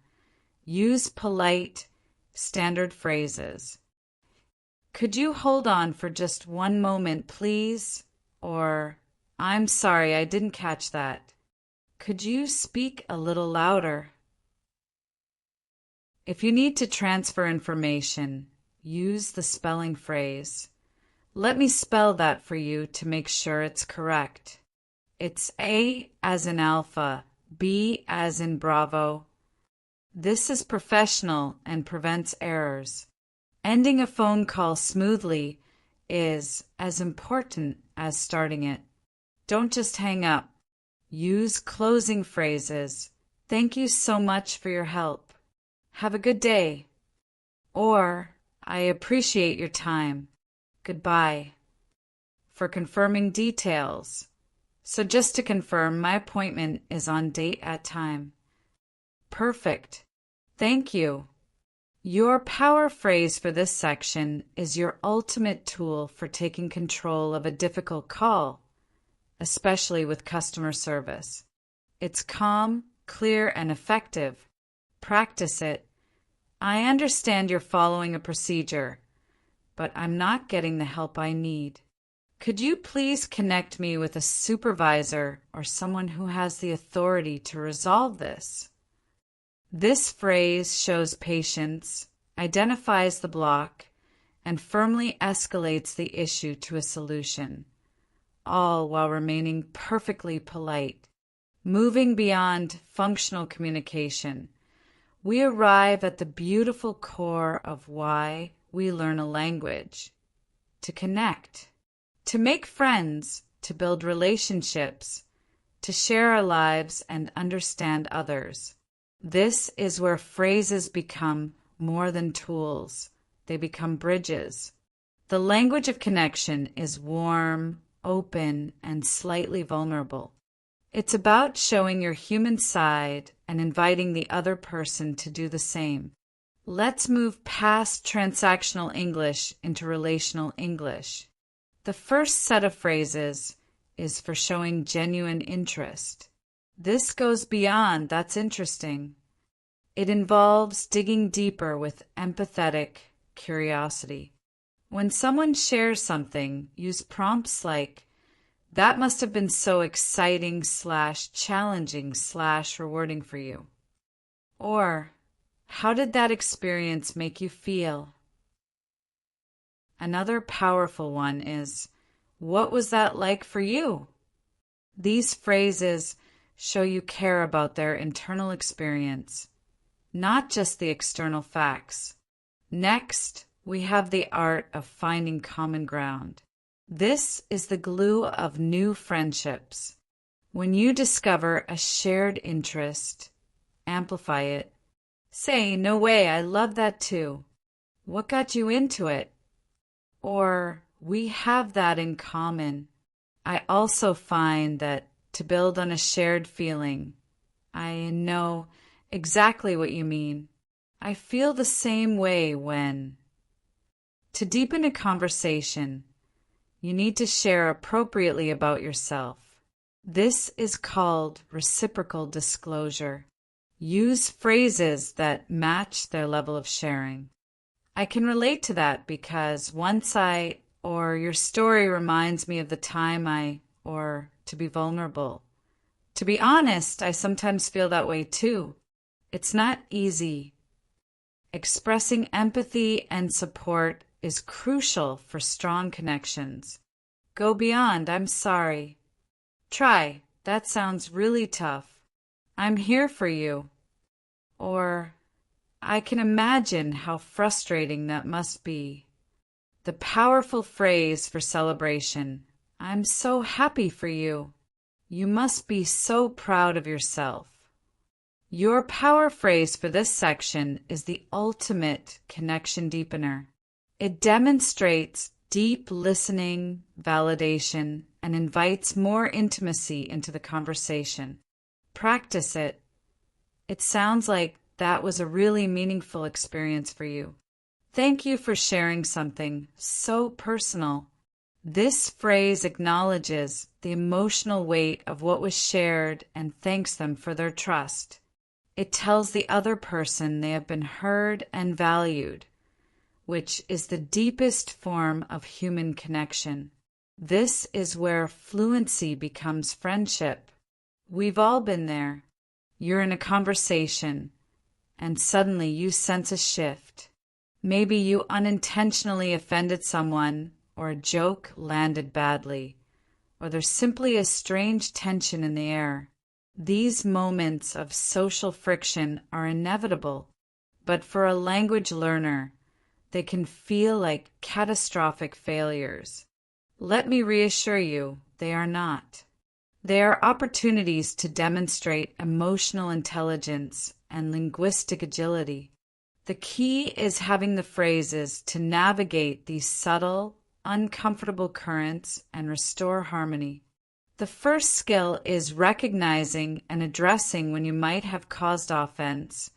use polite, standard phrases. "Could you hold on for just one moment, please?" Or, "I'm sorry, I didn't catch that. Could you speak a little louder?" If you need to transfer information, use the spelling phrase. "Let me spell that for you to make sure it's correct. It's A as in alpha, B as in Bravo." This is professional and prevents errors. Ending a phone call smoothly is as important as starting it. Don't just hang up. Use closing phrases. "Thank you so much for your help. Have a good day." Or, "I appreciate your time. Goodbye." For confirming details. "So just to confirm, my appointment is on date at time." Perfect. Thank you. Your power phrase for this section is your ultimate tool for taking control of a difficult call, especially with customer service. It's calm, clear, and effective. Practice it. "I understand you're following a procedure, but I'm not getting the help I need. Could you please connect me with a supervisor or someone who has the authority to resolve this?" This phrase shows patience, identifies the block, and firmly escalates the issue to a solution, all while remaining perfectly polite. Moving beyond functional communication, we arrive at the beautiful core of why we learn a language: to connect, to make friends, to build relationships, to share our lives and understand others. This is where phrases become more than tools. They become bridges. The language of connection is warm, open, and slightly vulnerable. It's about showing your human side and inviting the other person to do the same. Let's move past transactional English into relational English. The first set of phrases is for showing genuine interest. This goes beyond "that's interesting." It involves digging deeper with empathetic curiosity. When someone shares something, use prompts like, "That must have been so exciting / challenging / rewarding for you." Or, "How did that experience make you feel?" Another powerful one is, "What was that like for you?" These phrases show you care about their internal experience, not just the external facts. Next, we have the art of finding common ground. This is the glue of new friendships. When you discover a shared interest, amplify it. Say, "No way, I love that too. What got you into it?" Or, "We have that in common." I also find that to build on a shared feeling, "I know exactly what you mean. I feel the same way when." To deepen a conversation, you need to share appropriately about yourself. This is called reciprocal disclosure. Use phrases that match their level of sharing. "I can relate to that because once I," or "your story reminds me of the time I," or "to be vulnerable. To be honest, I sometimes feel that way too." It's not easy. Expressing empathy and support is crucial for strong connections. Go beyond, I'm sorry. Try, that sounds really tough. I'm here for you. Or, I can imagine how frustrating that must be. The powerful phrase for celebration, I'm so happy for you. You must be so proud of yourself. Your power phrase for this section is the ultimate connection deepener. It demonstrates deep listening, validation, and invites more intimacy into the conversation. Practice it. It sounds like that was a really meaningful experience for you. Thank you for sharing something so personal. This phrase acknowledges the emotional weight of what was shared and thanks them for their trust. It tells the other person they have been heard and valued, which is the deepest form of human connection. This is where fluency becomes friendship. We've all been there. You're in a conversation, and suddenly you sense a shift. Maybe you unintentionally offended someone, or a joke landed badly, or there's simply a strange tension in the air. These moments of social friction are inevitable, but for a language learner, they can feel like catastrophic failures. Let me reassure you, they are not. They are opportunities to demonstrate emotional intelligence and linguistic agility. The key is having the phrases to navigate these subtle, uncomfortable currents and restore harmony. The first skill is recognizing and addressing when you might have caused offense,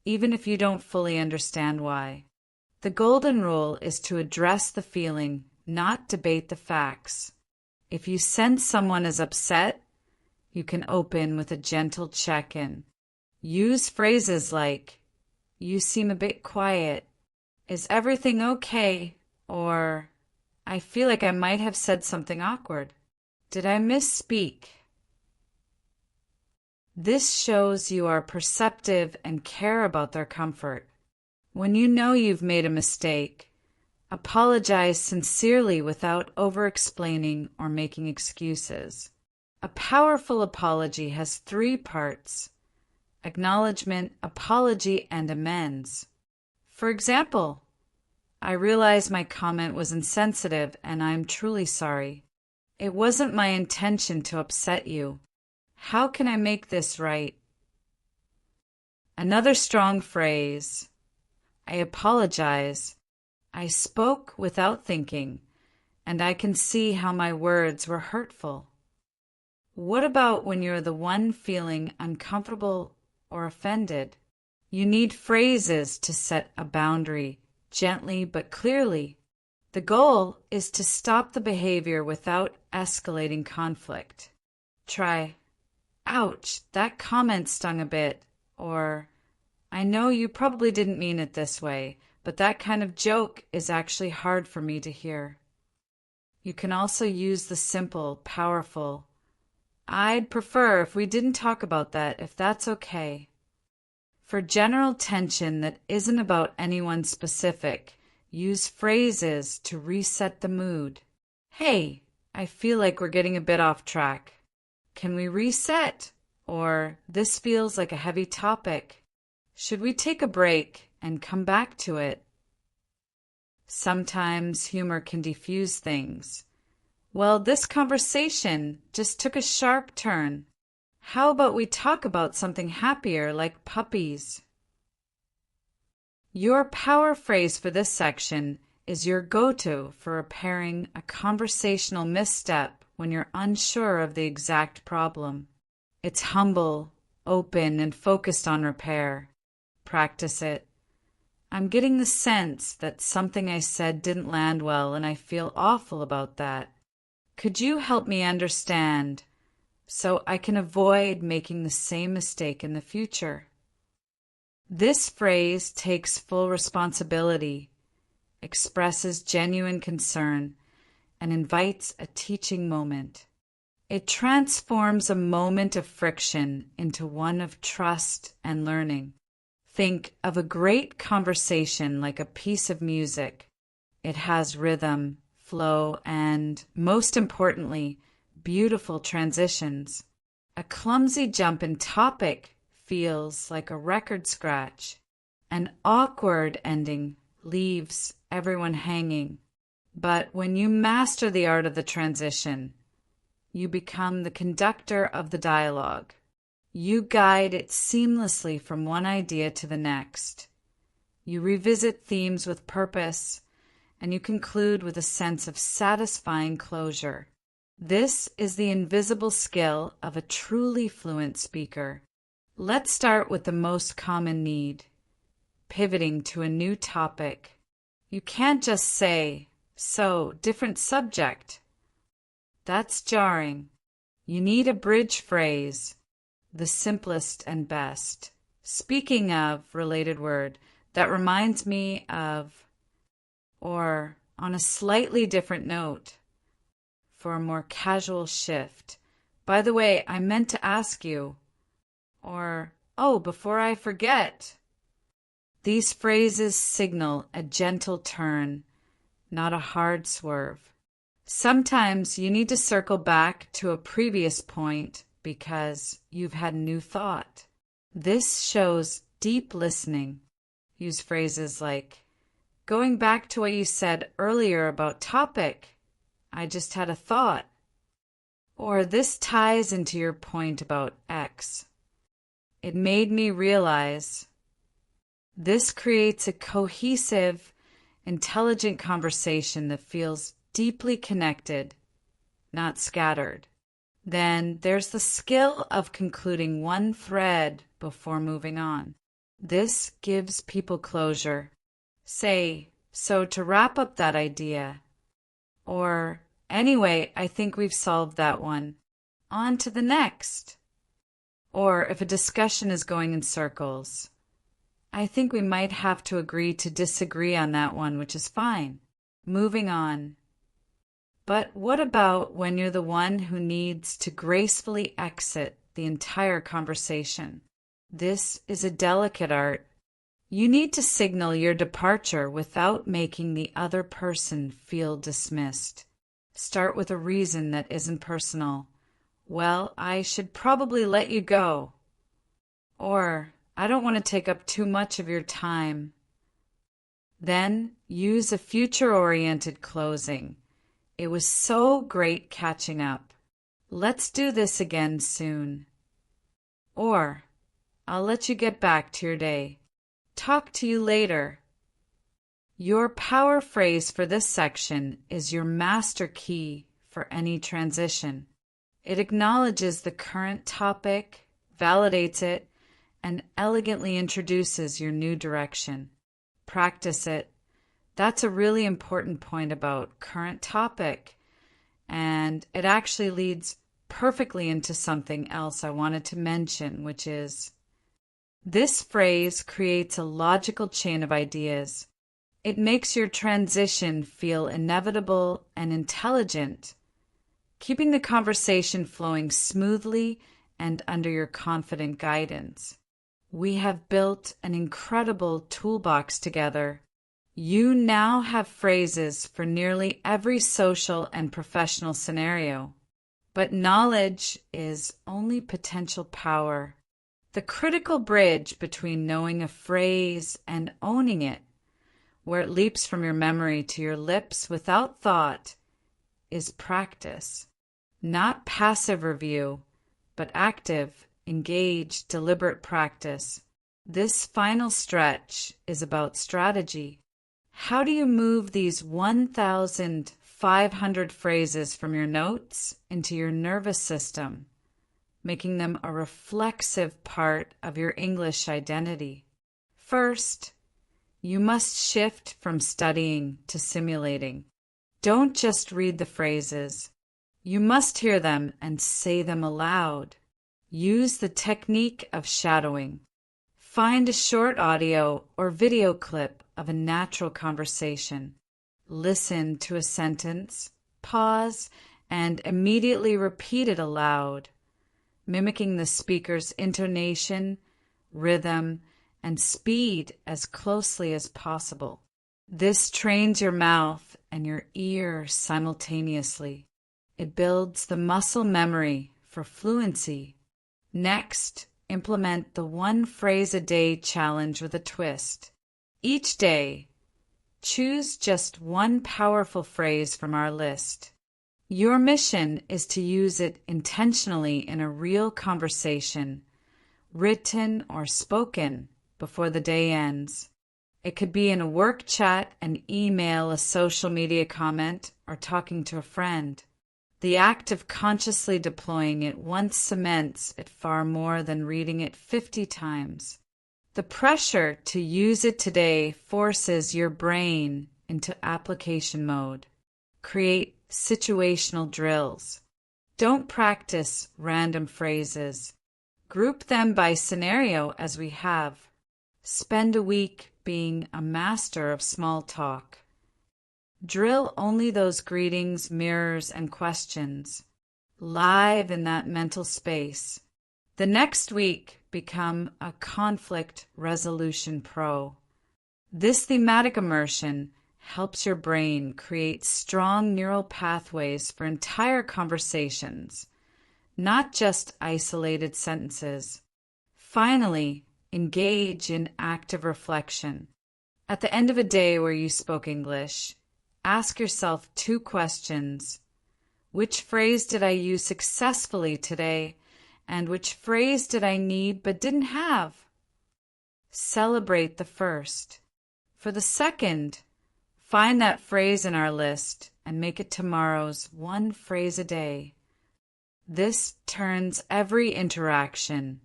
even if you don't fully understand why. The golden rule is to address the feeling, not debate the facts. If you sense someone is upset, you can open with a gentle check-in. Use phrases like, "You seem a bit quiet," "Is everything okay?" or "I feel like I might have said something awkward. Did I misspeak?" This shows you are perceptive and care about their comfort. When you know you've made a mistake, apologize sincerely without over-explaining or making excuses. A powerful apology has 3 parts: acknowledgement, apology, and amends. For example, I realize my comment was insensitive and I'm truly sorry. It wasn't my intention to upset you. How can I make this right? Another strong phrase, I apologize. I spoke without thinking, and I can see how my words were hurtful. What about when you're the one feeling uncomfortable or offended? You need phrases to set a boundary, gently but clearly. The goal is to stop the behavior without escalating conflict. Try, "Ouch, that comment stung a bit," or "I know you probably didn't mean it this way, but that kind of joke is actually hard for me to hear." You can also use the simple, powerful, "I'd prefer if we didn't talk about that, if that's okay." For general tension that isn't about anyone specific, use phrases to reset the mood. "Hey, I feel like we're getting a bit off track. Can we reset?" Or, "This feels like a heavy topic. Should we take a break and come back to it?" Sometimes humor can diffuse things. "Well, this conversation just took a sharp turn. How about we talk about something happier, like puppies?" Your power phrase for this section is your go-to for repairing a conversational misstep when you're unsure of the exact problem. It's humble, open, and focused on repair. Practice it. "I'm getting the sense that something I said didn't land well, and I feel awful about that. Could you help me understand so I can avoid making the same mistake in the future?" This phrase takes full responsibility, expresses genuine concern, and invites a teaching moment. It transforms a moment of friction into one of trust and learning. Think of a great conversation like a piece of music. It has rhythm, flow, and, most importantly, beautiful transitions. A clumsy jump in topic feels like a record scratch. An awkward ending leaves everyone hanging. But when you master the art of the transition, you become the conductor of the dialogue. You guide it seamlessly from one idea to the next. You revisit themes with purpose, and you conclude with a sense of satisfying closure. This is the invisible skill of a truly fluent speaker. Let's start with the most common need, pivoting to a new topic. You can't just say, "So, different subject." That's jarring. You need a bridge phrase, the simplest and best. Speaking of related word, that reminds me of, or on a slightly different note, for a more casual shift. By the way, I meant to ask you, or, oh, before I forget. These phrases signal a gentle turn, not a hard swerve. Sometimes you need to circle back to a previous point because you've had new thought. This shows deep listening. Use phrases like, "Going back to what you said earlier about topic, I just had a thought." Or, "This ties into your point about X. It made me realize." This creates a cohesive, intelligent conversation that feels deeply connected, not scattered. Then there's the skill of concluding one thread before moving on. This gives people closure. Say, "So to wrap up that idea," or, "Anyway, I think we've solved that one. On to the next." Or if a discussion is going in circles, "I think we might have to agree to disagree on that one, which is fine. Moving on." But what about when you're the one who needs to gracefully exit the entire conversation? This is a delicate art. You need to signal your departure without making the other person feel dismissed. Start with a reason that isn't personal. "Well, I should probably let you go." Or, "I don't want to take up too much of your time." Then use a future-oriented closing. "It was so great catching up. Let's do this again soon." Or, "I'll let you get back to your day. Talk to you later." Your power phrase for this section is your master key for any transition. It acknowledges the current topic, validates it, and elegantly introduces your new direction. Practice it. That's a really important point about current topic, and it actually leads perfectly into something else I wanted to mention, which is this phrase creates a logical chain of ideas. It makes your transition feel inevitable and intelligent, keeping the conversation flowing smoothly and under your confident guidance. We have built an incredible toolbox together. You now have phrases for nearly every social and professional scenario. But knowledge is only potential power. The critical bridge between knowing a phrase and owning it, where it leaps from your memory to your lips without thought, is practice. Not passive review, but active, engaged, deliberate practice. This final stretch is about strategy. How do you move these 1,500 phrases from your notes into your nervous system, making them a reflexive part of your English identity? First, you must shift from studying to simulating. Don't just read the phrases. You must hear them and say them aloud. Use the technique of shadowing. Find a short audio or video clip of a natural conversation. Listen to a sentence, pause, and immediately repeat it aloud, mimicking the speaker's intonation, rhythm, and speed as closely as possible. This trains your mouth and your ear simultaneously. It builds the muscle memory for fluency. Next, implement the one phrase a day challenge with a twist. Each day, choose just one powerful phrase from our list. Your mission is to use it intentionally in a real conversation, written or spoken, before the day ends. It could be in a work chat, an email, a social media comment, or talking to a friend. The act of consciously deploying it once cements it far more than reading it 50 times. The pressure to use it today forces your brain into application mode. Create situational drills. Don't practice random phrases. Group them by scenario as we have. Spend a week being a master of small talk. Drill only those greetings, mirrors, and questions. Live in that mental space. The next week, become a conflict resolution pro. This thematic immersion helps your brain create strong neural pathways for entire conversations, not just isolated sentences. Finally, engage in active reflection. At the end of a day where you spoke English, ask yourself 2 questions. Which phrase did I use successfully today? And which phrase did I need but didn't have? Celebrate the first. For the second, find that phrase in our list and make it tomorrow's one phrase a day. This turns every interaction,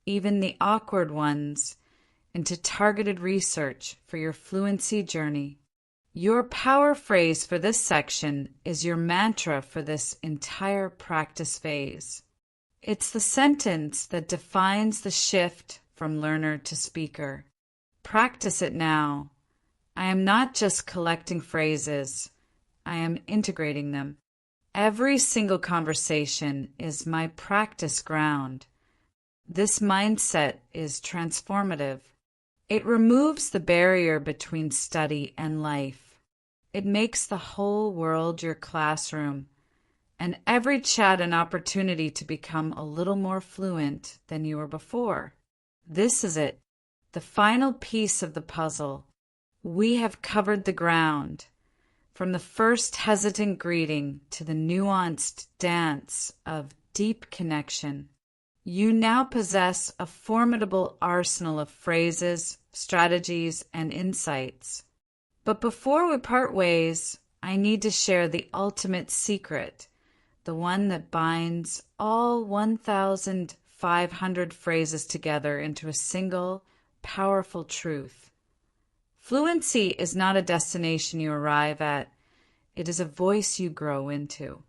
even the awkward ones, into targeted research for your fluency journey. Your power phrase for this section is your mantra for this entire practice phase. It's the sentence that defines the shift from learner to speaker. Practice it now. I am not just collecting phrases. I am integrating them. Every single conversation is my practice ground. This mindset is transformative. It removes the barrier between study and life. It makes the whole world your classroom, and every chat an opportunity to become a little more fluent than you were before. This is it, the final piece of the puzzle. We have covered the ground, from the first hesitant greeting to the nuanced dance of deep connection. You now possess a formidable arsenal of phrases, strategies, and insights. But before we part ways, I need to share the ultimate secret, the one that binds all 1,500 phrases together into a single, powerful truth. Fluency is not a destination you arrive at. It is a voice you grow into.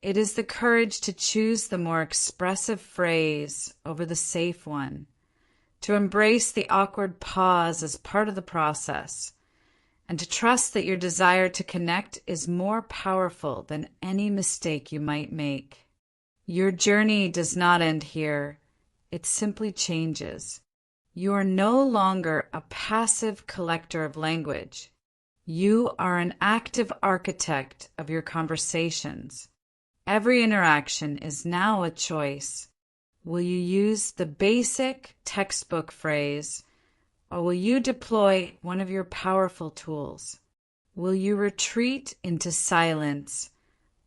It is the courage to choose the more expressive phrase over the safe one, to embrace the awkward pause as part of the process, and to trust that your desire to connect is more powerful than any mistake you might make. Your journey does not end here. It simply changes. You are no longer a passive collector of language. You are an active architect of your conversations. Every interaction is now a choice. Will you use the basic textbook phrase, or will you deploy one of your powerful tools? Will you retreat into silence,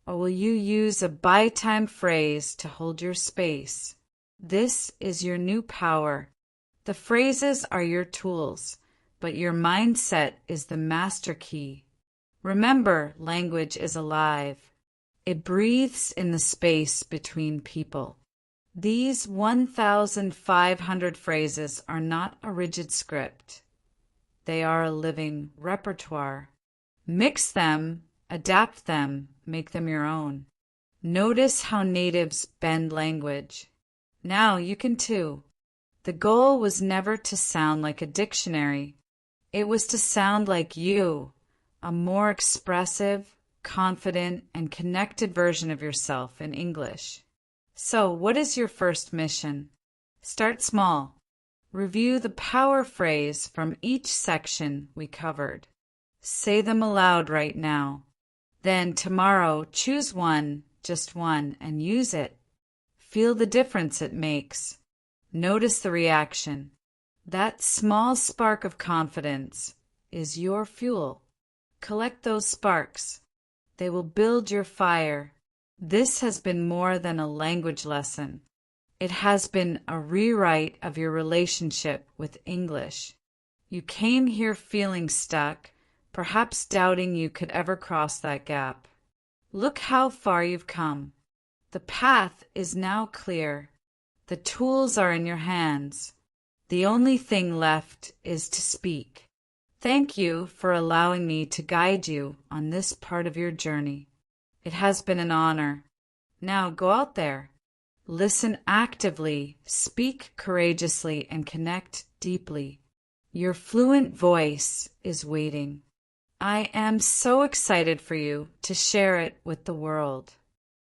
or will you use a by-time phrase to hold your space? This is your new power. The phrases are your tools, but your mindset is the master key. Remember, language is alive. It breathes in the space between people. These 1,500 phrases are not a rigid script. They are a living repertoire. Mix them, adapt them, make them your own. Notice how natives bend language. Now you can too. The goal was never to sound like a dictionary. It was to sound like you, a more expressive, confident, and connected version of yourself in English. So, what is your first mission? Start small. Review the power phrase from each section we covered. Say them aloud right now. Then tomorrow, choose one, just one, and use it. Feel the difference it makes. Notice the reaction. That small spark of confidence is your fuel. Collect those sparks. They will build your fire. This has been more than a language lesson. It has been a rewrite of your relationship with English. You came here feeling stuck, perhaps doubting you could ever cross that gap. Look how far you've come. The path is now clear. The tools are in your hands. The only thing left is to speak. Thank you for allowing me to guide you on this part of your journey. It has been an honor. Now go out there. Listen actively, speak courageously, and connect deeply. Your fluent voice is waiting. I am so excited for you to share it with the world.